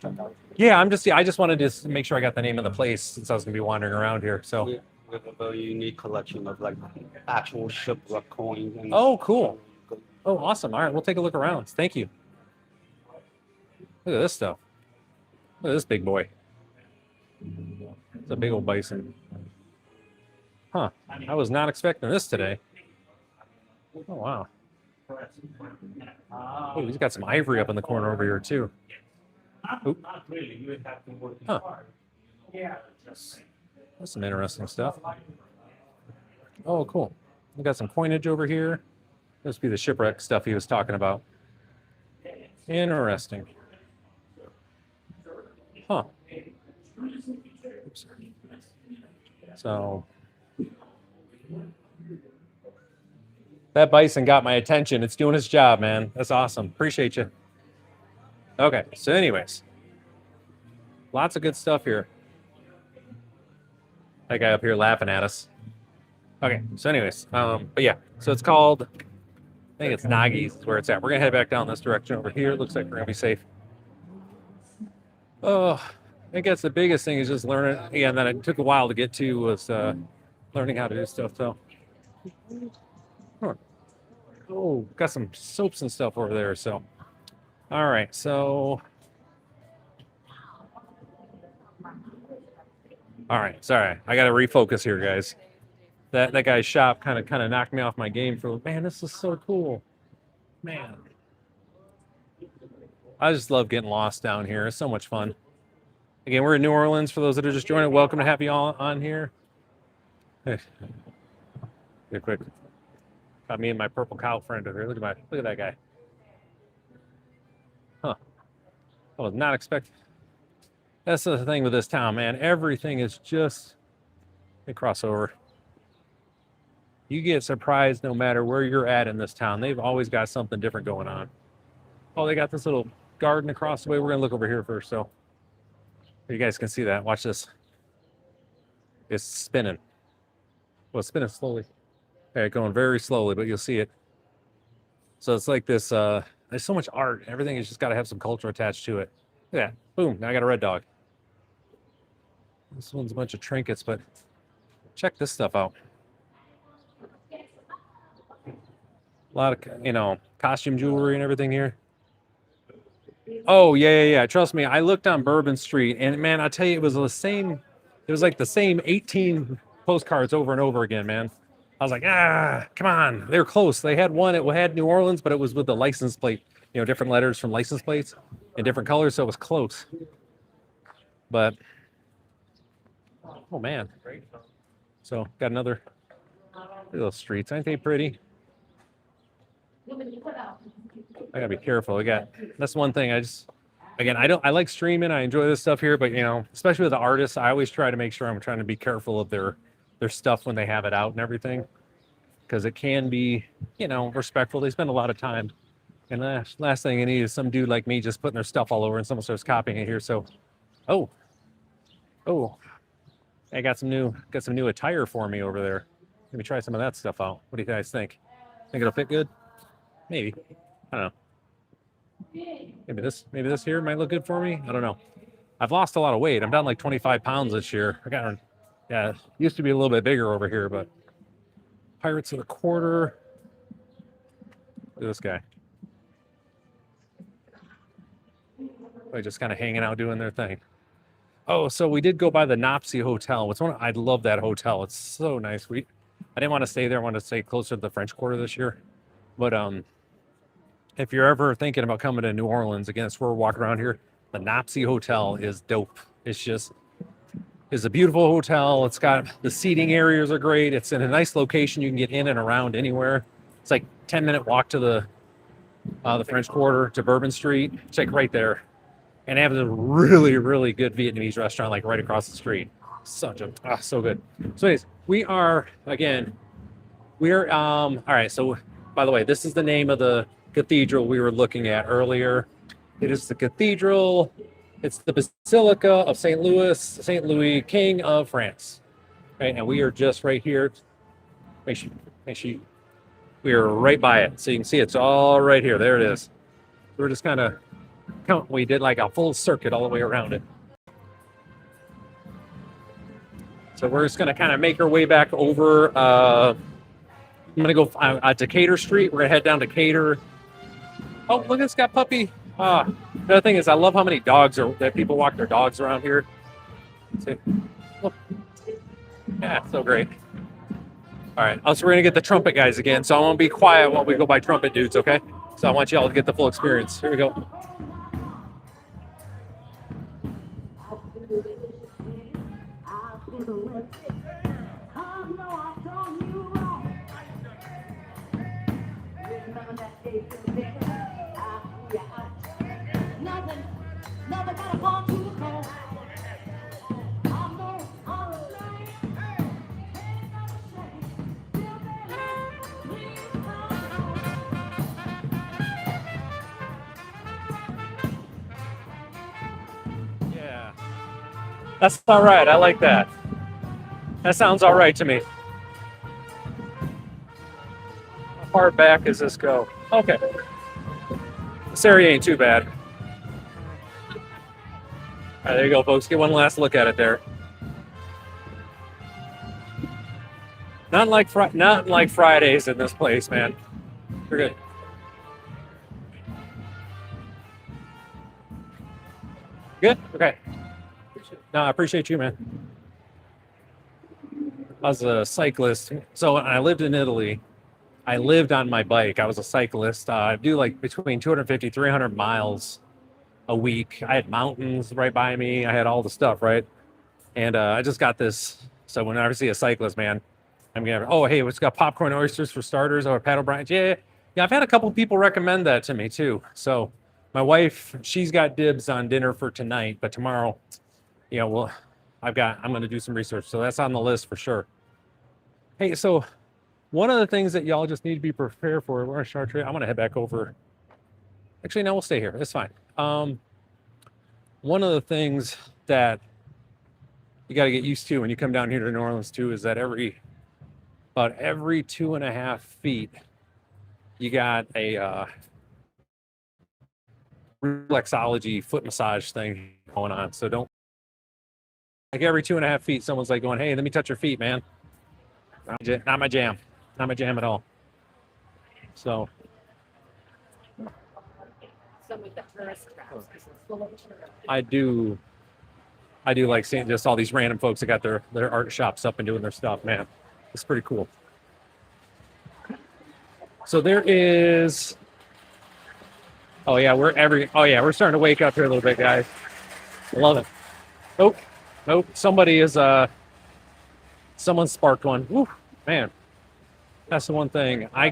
Yeah, I just wanted to make sure I got the name of the place since I was gonna be wandering around here. So, We have a very unique collection of like actual shipwreck coins. And oh, cool. Oh, awesome. All right, we'll take a look around. Thank you. Look at this stuff. Look at this big boy. It's a big old bison. Huh. I was not expecting this today. Oh, wow. Oh, he's got some ivory up in the corner over here, too. Oop. Huh. That's some interesting stuff. Oh, cool. We got some coinage over here. Must be the shipwreck stuff he was talking about. Interesting. Huh. Oops. So that bison got my attention. It's doing its job, man. That's awesome. Appreciate you. Okay, so anyways, lots of good stuff here. That guy up here laughing at us. Okay, so anyways, but yeah, so it's called, I think it's Noggy's is where it's at. We're gonna head back down this direction over here. Looks like we're gonna be safe. Oh, I guess the biggest thing is just learning. Again, that it took a while to get to was learning how to do stuff. So, huh. Oh, got some soaps and stuff over there. So, all right. So, all right. Sorry, I got to refocus here, guys. That guy's shop kind of knocked me off my game for. Man, this is so cool. Man. I just love getting lost down here. It's so much fun. Again, we're in New Orleans. For those that are just joining, welcome to have you all on here. Hey, real quick. Got me and my purple cow friend over here. Look at that guy. Huh. I was not expecting. That's the thing with this town, man. Everything is just a crossover. You get surprised no matter where you're at in this town. They've always got something different going on. Oh, they got this little garden across the way. We're gonna look over here first, so you guys can see that. Watch this. It's spinning. Well, it's spinning slowly. Okay, going very slowly, but you'll see it. So it's like this. There's so much art. Everything has just got to have some culture attached to it. Look at that. Boom. Now I got a red dog. This one's a bunch of trinkets, but check this stuff out. A lot of, costume jewelry and everything here. Oh, yeah. Trust me, I looked on Bourbon Street, and man, I tell you, it was like the same 18 postcards over and over again, man. I was like, come on. They were close. They had one, it had New Orleans, but it was with the license plate, different letters from license plates in different colors, so it was close. But, oh, man. So, got another, look at those streets. Aren't they pretty? I gotta be careful. That's one thing. I like streaming. I enjoy this stuff here, but especially with the artists, I always try to make sure I'm trying to be careful of their stuff when they have it out and everything, because it can be, respectful. They spend a lot of time, and the last thing I need is some dude like me just putting their stuff all over and someone starts copying it here. So, oh, I got some new attire for me over there. Let me try some of that stuff out. What do you guys think? Think it'll fit good? Maybe. I don't know. Maybe this here might look good for me. I don't know. I've lost a lot of weight. I'm down like 25 pounds this year. Used to be a little bit bigger over here, but Pirates of the Quarter. Look at this guy. They're just kind of hanging out doing their thing. Oh, so we did go by the Nopsey Hotel. I love that hotel. It's so nice. I didn't want to stay there. I wanted to stay closer to the French Quarter this year. But if you're ever thinking about coming to New Orleans, again, it's where we're walking around here. The Nopsey Hotel is dope. It's a beautiful hotel. It's got the seating areas are great. It's in a nice location. You can get in and around anywhere. It's like 10-minute walk to the French Quarter, to Bourbon Street. It's like right there. And they have a really, really good Vietnamese restaurant like right across the street. So good. So anyways, we're all right. So by the way, this is the name of the cathedral we were looking at earlier. It is the cathedral. It's the Basilica of St. Louis, King of France. Right, and we are just right here. Make sure we are right by it. So you can see it's all right here. There it is. We're just kind of counting. We did like a full circuit all the way around it. So we're just going to kind of make our way back over. I'm going to go to Decatur Street. We're going to head down to Decatur. Oh, look, it's got puppy. The other thing is I love how many dogs that people walk their dogs around here. See? Look. Yeah, so great. All right, so we're going to get the trumpet guys again. So I won't be quiet while we go by trumpet dudes, okay? So I want you all to get the full experience. Here we go. Yeah, that's all right. I like that. That sounds all right to me. How far back does this go? Okay. This area ain't too bad. All right, there you go, folks. Get one last look at it there. Not like Fridays in this place, man. We're good. Good? Okay. No, I appreciate you, man. I was a cyclist. So when I lived in Italy, I lived on my bike. I was a cyclist. I do like between 250, 300 miles a week. I had mountains right by me. I had all the stuff, right? And I just got this. So whenever I see a cyclist, man, I'm gonna, oh, hey, it's got popcorn oysters for starters or paddle brines. Yeah, yeah. I've had a couple people recommend that to me too. So my wife, she's got dibs on dinner for tonight, but tomorrow, well, I'm going to do some research. So that's on the list for sure. Hey, so one of the things that y'all just need to be prepared for, we're on Chartres. I'm going to head back over. Actually, no, we'll stay here. It's fine. One of the things that you got to get used to when you come down here to New Orleans too is that about every 2.5 feet, you got a reflexology foot massage thing going on. So don't, like every 2.5 feet, someone's like going, hey, let me touch your feet, man. Not my jam. Not my jam at all. So. Some of the tourist traps, because it's full of tourists. I do like seeing just all these random folks that got their art shops up and doing their stuff, man. It's pretty cool. So there is, we're starting to wake up here a little bit, guys. I love it. Nope. Someone sparked one. Woo, man. That's the one thing. I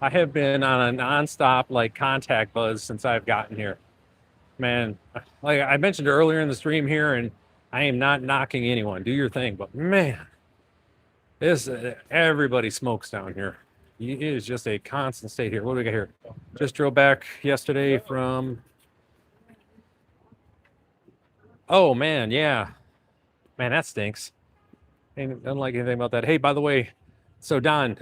have been on a nonstop like contact buzz since I've gotten here. Man, like I mentioned earlier in the stream here, and I am not knocking anyone. Do your thing, but man, everybody smokes down here. It is just a constant state here. What do we got here? Just drove back yesterday from. Oh man, yeah, man, that stinks. Ain't don't like anything about that. Hey, by the way, so Don,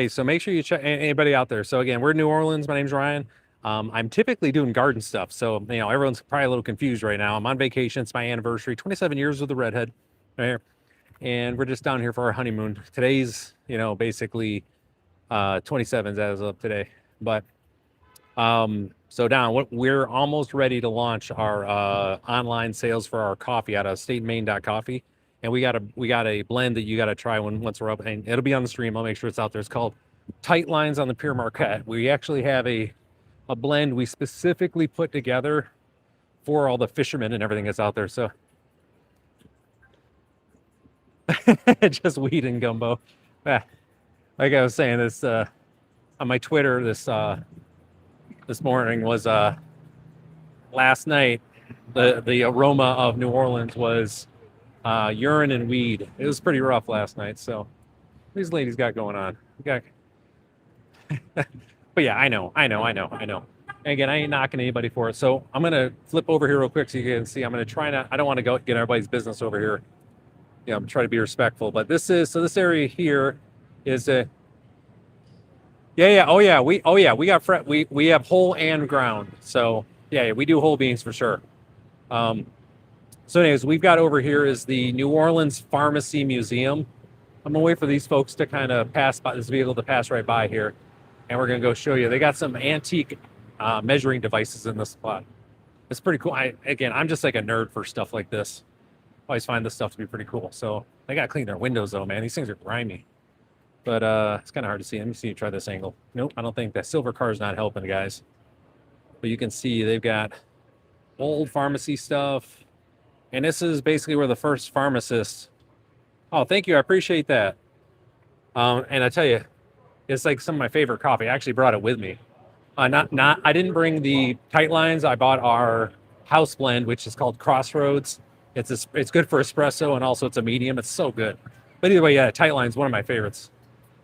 so make sure you check anybody out there. So again, we're in New Orleans. My name's Ryan. I'm typically doing garden stuff. So, everyone's probably a little confused right now. I'm on vacation. It's my anniversary, 27 years with the redhead right here. And we're just down here for our honeymoon. Today's, basically 27s as of today. But so Don, we're almost ready to launch our online sales for our coffee out of stateandmain.coffee. And we got a blend that you got to try once we're up, and it'll be on the stream. I'll make sure it's out there. It's called Tight Lines on the Pure Marquette. We actually have a blend we specifically put together for all the fishermen and everything that's out there. So just weed and gumbo. Like I was saying, this on my Twitter this morning was last night. The aroma of New Orleans was urine and weed. It was pretty rough last night. So these ladies got going on. But yeah, I know. And again, I ain't knocking anybody for it. So I'm going to flip over here real quick so you can see. I'm going to try I don't want to go get everybody's business over here. I'm trying to be respectful. But this area here is we got we have whole and ground. So yeah, we do whole beans for sure. So anyways, we've got over here is the New Orleans Pharmacy Museum. I'm gonna wait for these folks to kind of pass by this vehicle to pass right by here. And we're going to go show you. They got some antique measuring devices in this spot. It's pretty cool. I'm just like a nerd for stuff like this. Always find this stuff to be pretty cool. So they got to clean their windows though, man. These things are grimy. But it's kind of hard to see. Let me see you try this angle. Nope, I don't think that silver car is not helping, guys. But you can see they've got old pharmacy stuff. And this is basically where the first pharmacist. Oh, thank you. I appreciate that. And I tell you, it's like some of my favorite coffee. I actually brought it with me. I didn't bring the Tight Lines. I bought our house blend, which is called Crossroads. It's good for espresso, and also it's a medium. It's so good. But either way, yeah, Tight Lines, one of my favorites.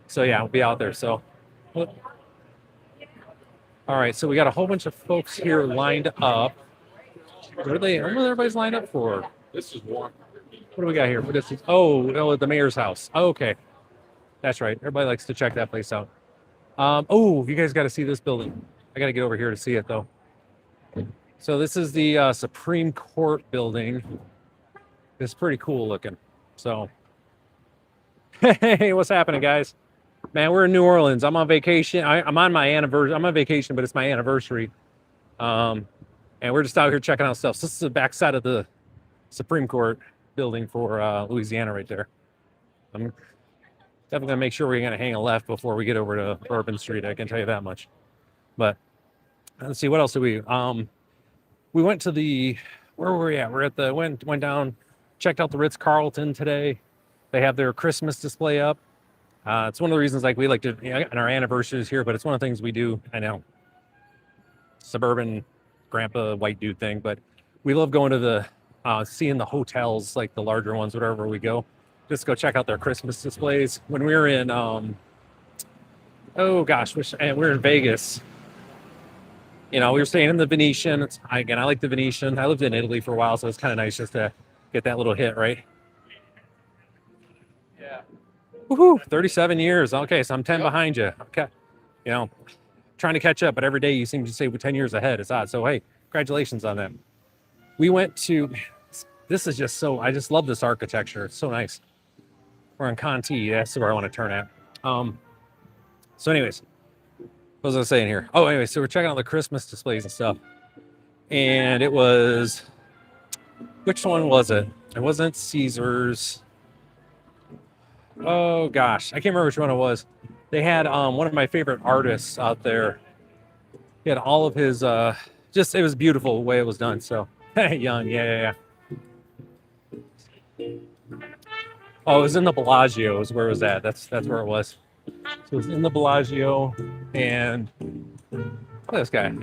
So yeah, I'll be out there. So, all right. So we got a whole bunch of folks here lined up. What everybody's lined up for? This is one. What do we got here? What is this? Oh, the mayor's house. Oh, okay. That's right. Everybody likes to check that place out. You guys got to see this building. I got to get over here to see it, though. So this is the Supreme Court building. It's pretty cool looking. So, hey, what's happening, guys? Man, we're in New Orleans. I'm on vacation. I'm on my anniversary. I'm on vacation, but it's my anniversary. And we're just out here checking out stuff. So this is the backside of the Supreme Court building for Louisiana right there. I'm definitely going to make sure we're going to hang a left before we get over to Bourbon Street. I can tell you that much. But let's see, what else did we went to the, where were we at? We're at the, went down, checked out the Ritz-Carlton today. They have their Christmas display up. It's one of the reasons like we like to, and our anniversaries here, but it's one of the things we do. I know, suburban grandpa white dude thing, but we love going to the, seeing the hotels, like the larger ones, wherever we go, just go check out their Christmas displays. When we were in, oh gosh, and we were in Vegas. You know, we were staying in the Venetian. I like the Venetian. I lived in Italy for a while, so it's kind of nice just to get that little hit, right? Yeah. Woohoo! 37 years. Okay, so I'm 10 behind you. Okay, you know, trying to catch up, but every day you seem to say we're 10 years ahead. It's odd. So hey, congratulations on that. We went to. This is just so. I just love this architecture. It's so nice. We're on Conti. That's where I want to turn at. So, anyways. What was I saying here? Oh, anyway, so we're checking out the Christmas displays and stuff. And it was, which one was it? It wasn't Caesars. Oh gosh, I can't remember which one it was. They had one of my favorite artists out there. He had all of his just it was beautiful the way it was done. So young, yeah. Oh, it was in the Bellagio is where it was at. That's where it was. So it was in the Bellagio, and look at this guy.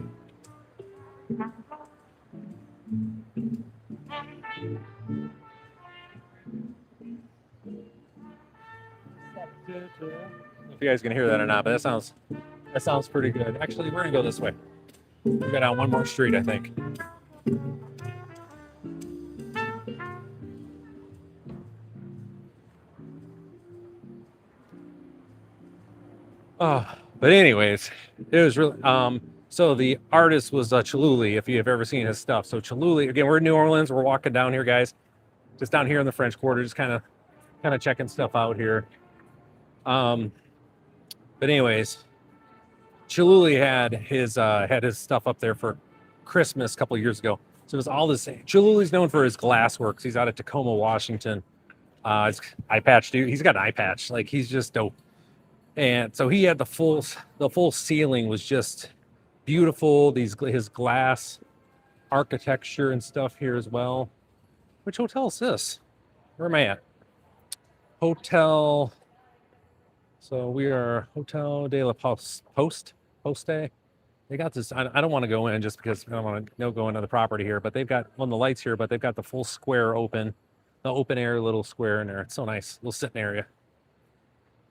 If you guys can hear that or not, but that sounds pretty good. Actually, we're gonna go this way. We got down one more street, I think. But anyways, it was really so the artist was Choluli, if you have ever seen his stuff. So Choluli, again, we're in New Orleans, we're walking down here, guys. Just down here in the French Quarter, just kind of checking stuff out here. But anyways, Choluli had his stuff up there for Christmas a couple of years ago. So it was all the same. Choluli's known for his glass works. He's out of Tacoma, Washington. It's eye patch dude. He's got an eye patch. Like he's just dope. And so he had the full ceiling was just beautiful. His glass architecture and stuff here as well. Which hotel is this? Where am I at? Hotel. So we are Hotel de la Poste. They got this. I don't want to go in just because I don't want to go into the property here, but they've got on the lights here, but they've got the full square open, the open air little square in there. It's so nice, little sitting area.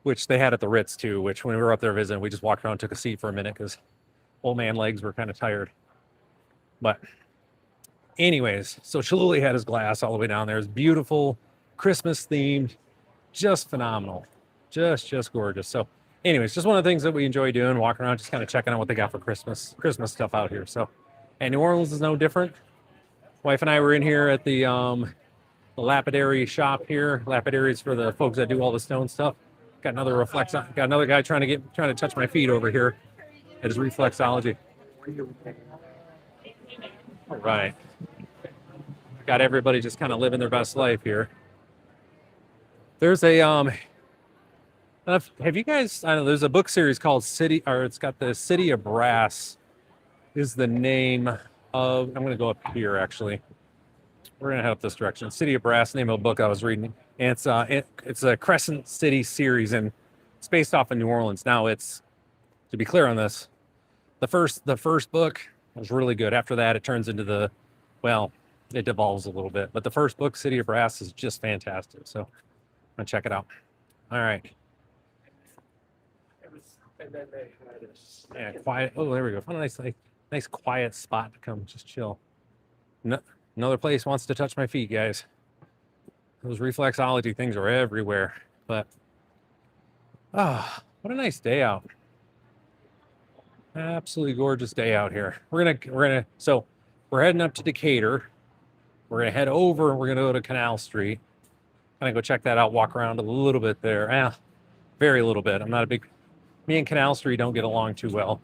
Which they had at the Ritz too, which when we were up there visiting, we just walked around, took a seat for a minute because old man legs were kind of tired. But anyways, so Choluli had his glass all the way down there. It's beautiful, Christmas themed, just phenomenal, just gorgeous. So anyways, just one of the things that we enjoy doing, walking around, just kind of checking out what they got for Christmas stuff out here. So, and New Orleans is no different. Wife and I were in here at the lapidary shop here. Lapidary is for the folks that do all the stone stuff. Got another got another guy trying to touch my feet over here at his reflexology. All right. Got everybody just kind of living their best life here. There's a have you guys, I don't know, there's a book series called it's got the City of Brass is the name of, I'm going to go up here actually. We're going to head up this direction. City of Brass, name of a book I was reading. And it's a Crescent City series, and it's based off of New Orleans. Now it's, to be clear on this, the first book was really good. After that, it turns into it devolves a little bit. But the first book, City of Brass, is just fantastic. So I'm gonna check it out. All right. Yeah, quiet. Oh, there we go. Find a nice quiet spot to come just chill. No, another place wants to touch my feet, guys. Those reflexology things are everywhere. But what a nice day out. Absolutely gorgeous day out here. So we're heading up to Decatur. We're gonna head over and we're gonna go to Canal Street. Kind of go check that out, walk around a little bit there. Very little bit. Me and Canal Street don't get along too well.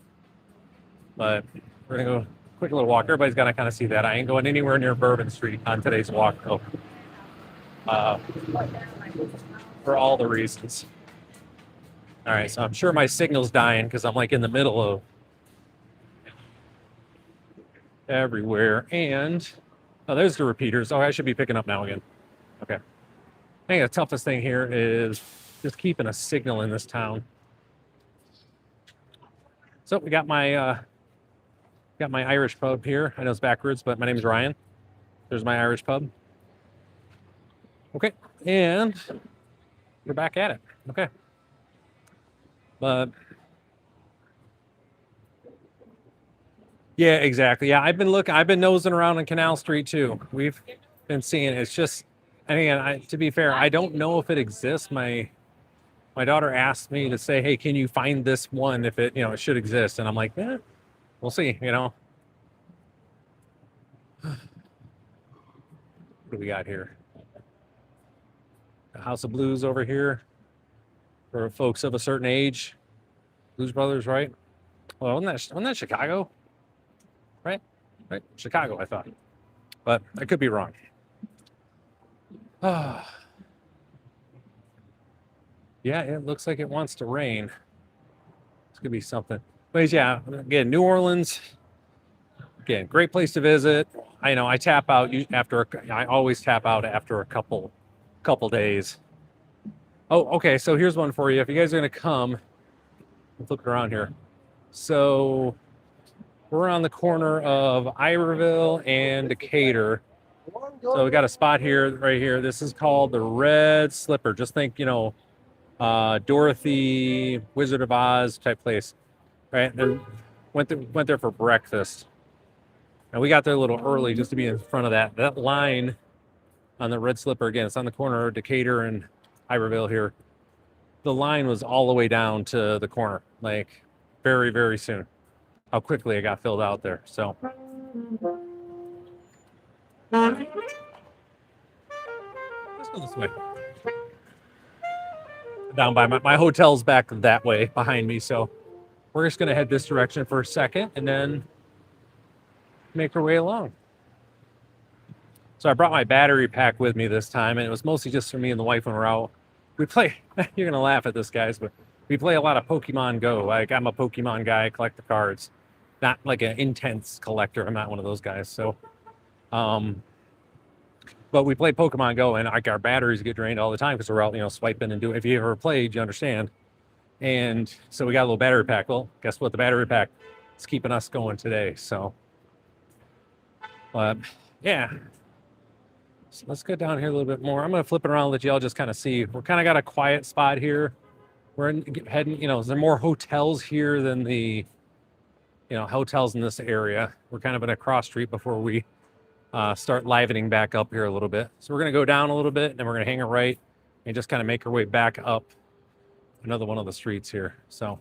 But we're gonna go quick little walk. Everybody's gotta kind of see that. I ain't going anywhere near Bourbon Street on today's walk though. For all the reasons. All right, so I'm sure my signal's dying because I'm like in the middle of everywhere. And oh, there's the repeaters. Oh, I should be picking up now again. Okay. I think the toughest thing here is just keeping a signal in this town. So we got my Irish pub here. I know it's backwards, but my name is Ryan. There's my Irish pub. Okay, and we're back at it. Okay, but yeah, exactly. Yeah, I've been nosing around on Canal Street too. We've been seeing it. It's just, and again, to be fair, I don't know if it exists. My daughter asked me to say, "Hey, can you find this one if it, it should exist?" And I'm like, we'll see. What do we got here? The House of Blues over here for folks of a certain age. Blues Brothers, right? Well, wasn't that Chicago? Right? Chicago, I thought. But I could be wrong. Yeah, it looks like it wants to rain. This could be something. But yeah, again, New Orleans. Again, great place to visit. I know I tap out I always tap out after a couple days. Oh, okay. So here's one for you. If you guys are gonna come, let's look around here. So we're on the corner of Iberville and Decatur. So we got a spot here, right here. This is called the Red Slipper. Just think, Dorothy, Wizard of Oz type place, right? Went there for breakfast. And we got there a little early just to be in front of that line on the Red Slipper. Again, it's on the corner of Decatur and Iberville here. The line was all the way down to the corner, like very, very soon. How quickly it got filled out there. So let's go this way. Down by my hotel's back that way behind me. So we're just going to head this direction for a second and then make our way along. So I brought my battery pack with me this time, and it was mostly just for me and the wife when we're out. We play, you're going to laugh at this, guys, but we play a lot of Pokemon Go. Like, I'm a Pokemon guy, I collect the cards. Not like an intense collector. I'm not one of those guys. So, but we play Pokemon Go, and like our batteries get drained all the time because we're out, swiping and doing. If you ever played, you understand. And so we got a little battery pack. Well, guess what? The battery pack is keeping us going today. So, yeah. So let's go down here a little bit more. I'm going to flip it around and let y'all just kind of see. We're kind of got a quiet spot here. We're heading, there are more hotels here than the, hotels in this area. We're kind of in a cross street before we start livening back up here a little bit. So we're going to go down a little bit, and then we're going to hang it right and just kind of make our way back up another one of the streets here. So,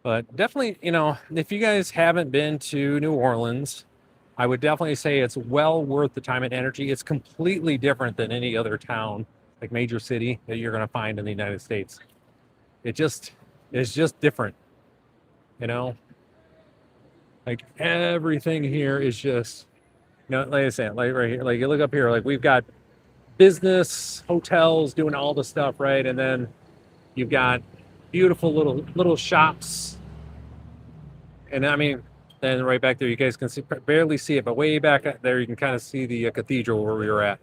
but definitely, if you guys haven't been to New Orleans, I would definitely say it's well worth the time and energy. It's completely different than any other town, like major city, that you're going to find in the United States. It's just different, like everything here is just, like I said, like right here, like you look up here, like we've got business, hotels doing all the stuff, right? And then you've got beautiful little shops. And I mean, then right back there, you guys can barely see it, but way back there, you can kind of see the cathedral where we were at.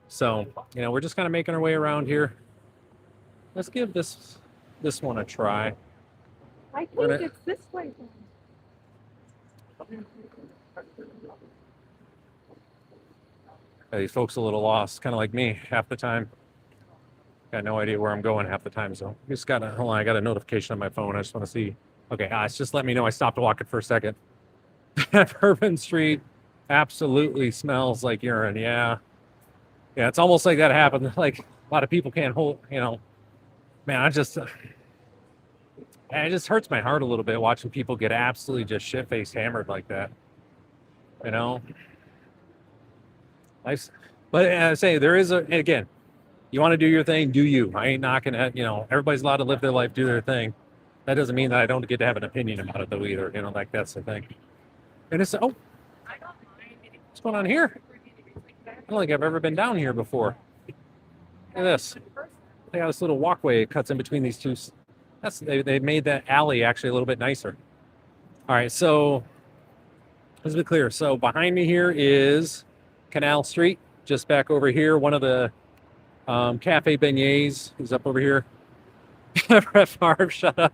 So, we're just kind of making our way around here. Let's give this one a try. I think it's this way. These folks a little lost, kind of like me half the time. Got no idea where I'm going half the time. So hold on, I got a notification on my phone. I just want to see. Okay, it's just let me know I stopped walking for a second. Bourbon Street absolutely smells like urine. Yeah, it's almost like that happened. Like a lot of people can't hold. Man, it just hurts my heart a little bit watching people get absolutely just shit-faced hammered like that. But as I say, there is again, you want to do your thing, do you? I ain't knocking at, everybo's allowed to live their life, do their thing. That doesn't mean that I don't get to have an opinion about it though either. Like that's the thing. And it's, what's going on here? I don't think I've ever been down here before. Look at this. They got this little walkway. It cuts in between these two They made that alley actually a little bit nicer. All right, so let's be clear. So behind me here is Canal Street. Just back over here, one of the Cafe Beignets is up over here. Brett Favre, shut up.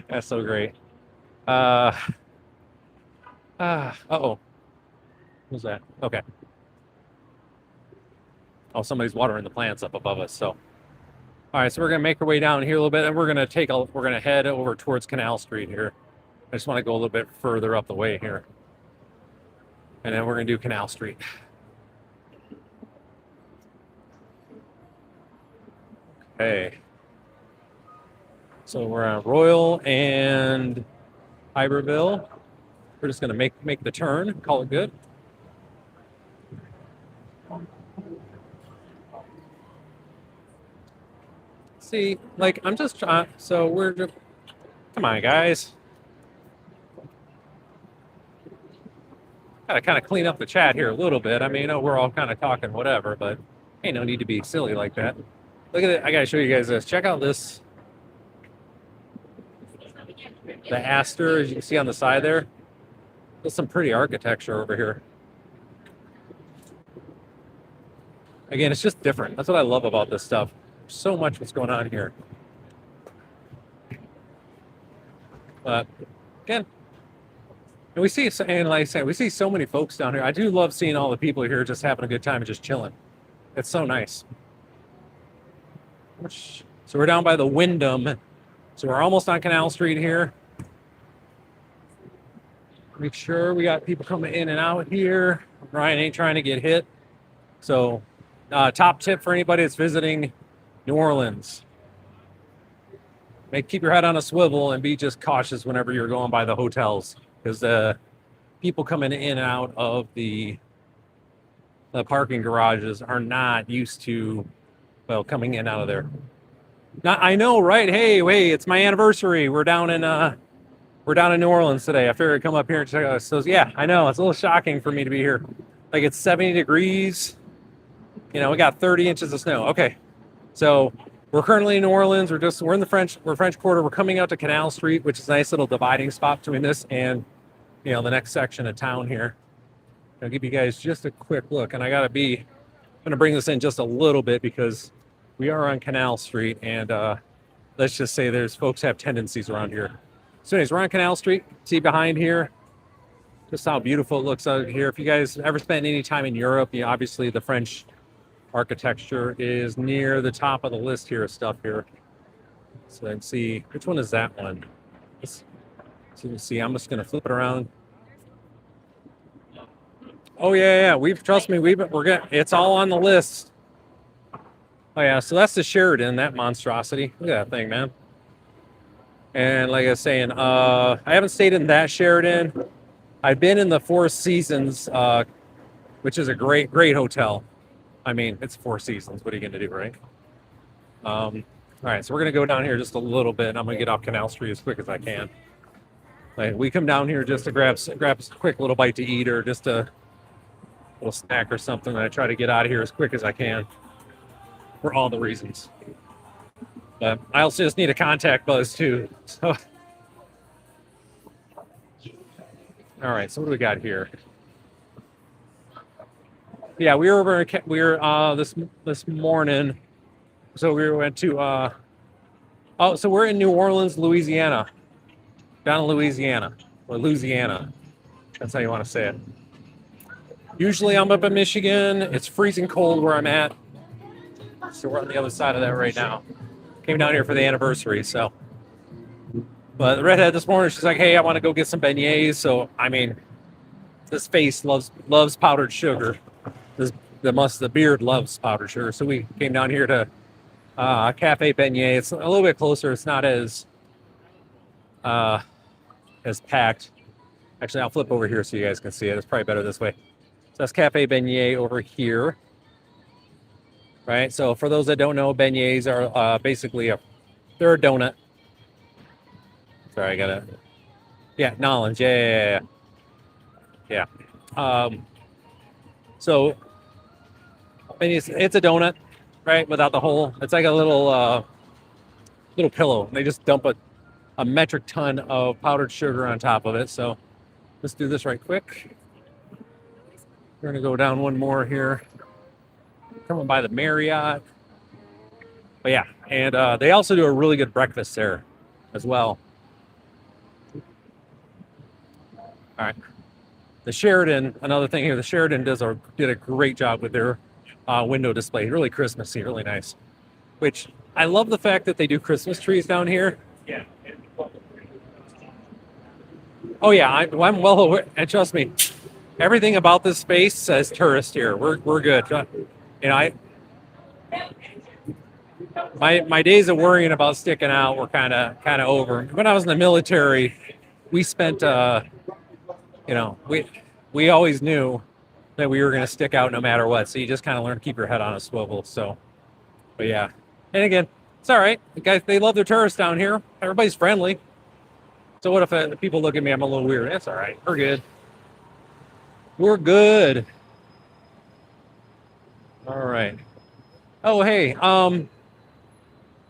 That's so great. Uh-oh. Who's that? Okay. Oh, somebody's watering the plants up above us. So, all right. So we're gonna make our way down here a little bit, and we're gonna head over towards Canal Street here. I just want to go a little bit further up the way here, and then we're gonna do Canal Street. Okay. So we're on Royal and Iberville. We're just gonna make the turn, call it good. See, like I'm just trying. So we're just, come on, guys. Gotta kind of clean up the chat here a little bit. I mean, we're all kind of talking whatever, but ain't no need to be silly like that. Look at it. I gotta show you guys this. Check out this. The Astor, as you can see on the side there. There's some pretty architecture over here. Again, it's just different. That's what I love about this stuff. There's so much what's going on here. But again, and we see, and like I said, we see so many folks down here. I do love seeing all the people here just having a good time and just chilling. It's so nice. So we're down by the Wyndham. So we're almost on Canal Street here. Make sure we got people coming in and out here. Ryan ain't trying to get hit. So top tip for anybody that's visiting New Orleans. Keep your head on a swivel and be just cautious whenever you're going by the hotels. Because people coming in and out of the parking garages are not used to, well, coming in and out of there. Now, I know, right? Hey, wait, it's my anniversary. We're down in New Orleans today. I figured I'd come up here and check out. So yeah, I know it's a little shocking for me to be here. Like it's 70 degrees. You know, we got 30 inches of snow. Okay, so we're currently in New Orleans. We're in the French Quarter. We're coming out to Canal Street, which is a nice little dividing spot between this and, you know, the next section of town here. I'll give you guys just a quick look, and I'm gonna bring this in just a little bit because we are on Canal Street, and let's just say there's folks have tendencies around here. So anyways, we're on Canal Street. See behind here, just how beautiful it looks out here. If you guys ever spent any time in Europe, you know, obviously the French architecture is near the top of the list here of stuff here. So let's see, which one is that one? So you can see, I'm just gonna flip it around. Oh yeah. Trust me, it's all on the list. Oh yeah, so that's the Sheraton, that monstrosity. Look at that thing, man. And like I was saying, I haven't stayed in that Sheraton. I've been in the Four Seasons, which is a great hotel. I mean, it's Four Seasons. What are you going to do, right? All right, so we're going to go down here just a little bit, and I'm going to get off Canal Street as quick as I can. Like, we come down here just to grab a quick little bite to eat or just a little snack or something, and I try to get out of here as quick as I can for all the reasons. But I also just need a contact buzz too. So, all right. So what do we got here? Yeah, we were this morning. So we went to so we're in New Orleans, Louisiana, down in Louisiana or Louisiana. That's how you want to say it. Usually I'm up in Michigan. It's freezing cold where I'm at. So we're on the other side of that right now. Came down here for the anniversary, so. But the redhead this morning, she's like, hey, I want to go get some beignets. So, I mean, this face loves powdered sugar. The beard loves powdered sugar. So we came down here to Cafe Beignet. It's a little bit closer. It's not as packed. Actually, I'll flip over here so you guys can see it. It's probably better this way. So that's Cafe Beignet over here. Right, so for those that don't know, beignets are basically they're a donut. Sorry, I gotta. Yeah, Nolans. Yeah. So, it's a donut. right? Without the hole. It's like a little pillow. They just dump a metric ton of powdered sugar on top of it. So let's do this right quick. We're gonna go down one more here. Coming by the Marriott. But yeah, and they also do a really good breakfast there as well. All right. The Sheraton, another thing here, the Sheraton did a great job with their window display. Really Christmassy, really nice. Which I love the fact that they do Christmas trees down here. Yeah. Oh yeah, I'm well aware, and trust me, everything about this space says tourist here. We're good. You know, my days of worrying about sticking out were kind of over. When I was in the military, we spent we always knew that we were going to stick out no matter what. So you just kind of learn to keep your head on a swivel. So, but yeah, and again, it's all right. The guys, they love their tourists down here. Everybody's friendly. So what if people look at me? I'm a little weird. That's all right. We're good. We're good. All right. Oh, hey,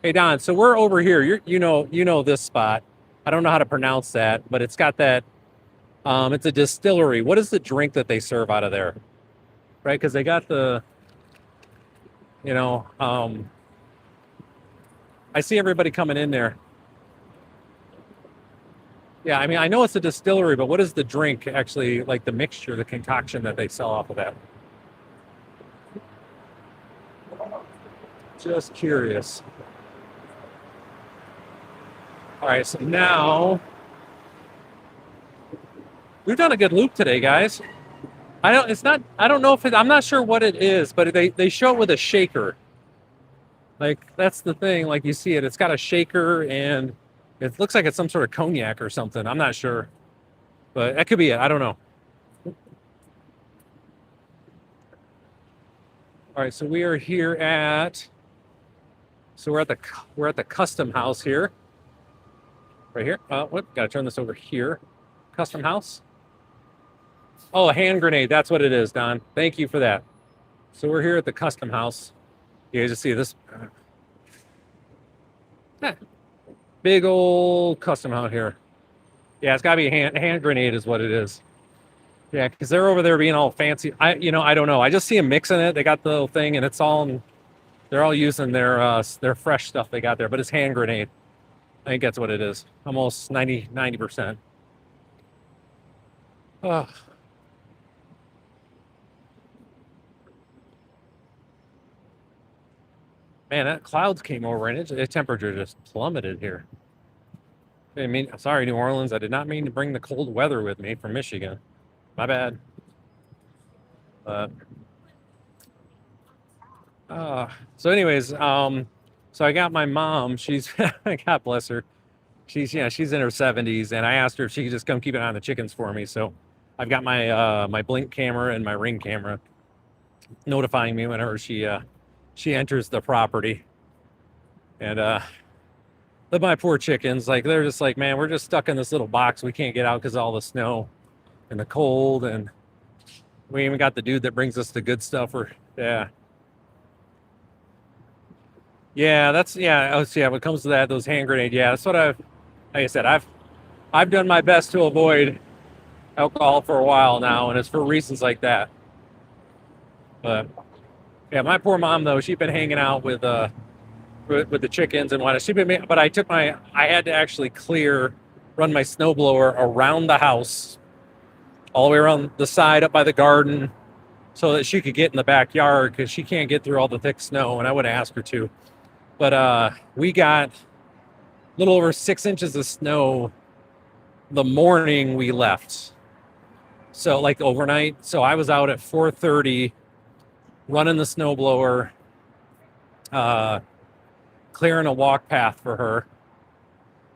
hey Don. So we're over here. You know this spot. I don't know how to pronounce that, but it's got that. It's a distillery. What is the drink that they serve out of there? Right, because they got the. I see everybody coming in there. Yeah, I mean, I know it's a distillery, but what is the drink actually, like the mixture, the concoction that they sell off of that? Just curious. All right, so now we've done a good loop today, guys. I don't know if I'm not sure what it is, but they show it with a shaker. Like that's the thing, like you see it, it's got a shaker and it looks like it's some sort of cognac or something. I'm not sure, but that could be it. I don't know. All right, so we are here at. So we're at the Custom House here. Right here. Gotta turn this over here. Custom House. Oh, a hand grenade. That's what it is, Don. Thank you for that. So we're here at the Custom House. You guys just see this big old custom out here. Yeah, it's gotta be a hand grenade is what it is. Yeah, because they're over there being all fancy. I don't know. I just see them mixing it. They got the little thing, and it's all. They're all using their fresh stuff they got there, but it's hand grenade. I think that's what it is. Almost 90%. Oh. Man, that clouds came over and the temperature just plummeted here. I mean, sorry, New Orleans. I did not mean to bring the cold weather with me from Michigan. My bad. So anyways, so I got my mom. She's God bless her. She's in her 70s, and I asked her if she could just come keep an eye on the chickens for me. So I've got my my Blink camera and my Ring camera notifying me whenever she enters the property. And my poor chickens, like they're just like, man, we're just stuck in this little box. We can't get out because of all the snow and the cold, and we even got the dude that brings us the good stuff. Yeah, that's Oh, so yeah, when it comes to that, those hand grenades, yeah, that's what like I said, I've done my best to avoid alcohol for a while now, and it's for reasons like that. But yeah, my poor mom though, she's been hanging out with the chickens and whatnot. But I had to actually run my snowblower around the house, all the way around the side up by the garden, so that she could get in the backyard because she can't get through all the thick snow, and I would ask her to. But we got a little over 6 inches of snow the morning we left. So like overnight. So I was out at 4:30 running the snowblower, clearing a walk path for her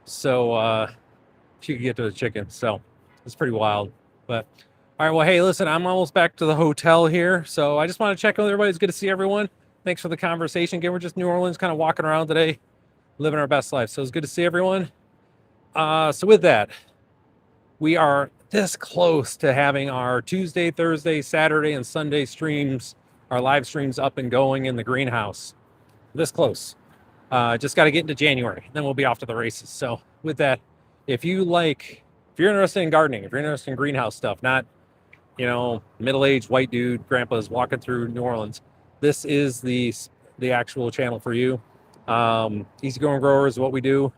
so she could get to the chickens. So it's pretty wild. But all right, well, hey, listen, I'm almost back to the hotel here. So I just want to check on everybody. It's good to see everyone. Thanks for the conversation. Again, we're just New Orleans, kind of walking around today, living our best life. So it's good to see everyone. So with that, we are this close to having our Tuesday, Thursday, Saturday, and Sunday streams, our live streams up and going in the greenhouse. this close. Just got to get into January, then we'll be off to the races. So with that, if you're interested in gardening, if you're interested in greenhouse stuff, not, middle-aged white dude, grandpas walking through New Orleans, this is the actual channel for you. Easy Going Growers is what we do.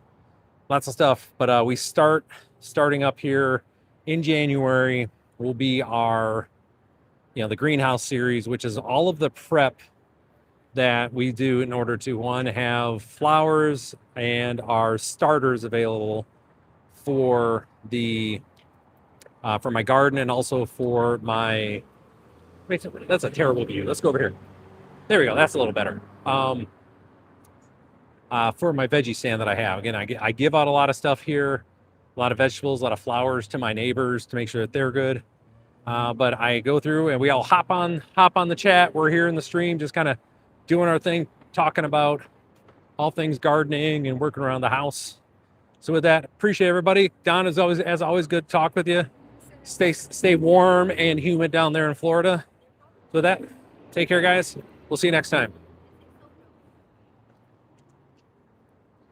Lots of stuff, but we starting up here in January will be our, the greenhouse series, which is all of the prep that we do in order to, one, have flowers and our starters available for my garden, and also for my, wait, that's a terrible view. Let's go over here. There we go. That's a little better. For my veggie stand that I have. Again, I give out a lot of stuff here, a lot of vegetables, a lot of flowers to my neighbors to make sure that they're good. But I go through and we all hop on the chat. We're here in the stream, just kind of doing our thing, talking about all things gardening and working around the house. So with that, appreciate everybody. Don, as always, good to talk with you. Stay warm and humid down there in Florida. So with that, take care, guys. We'll see you next time.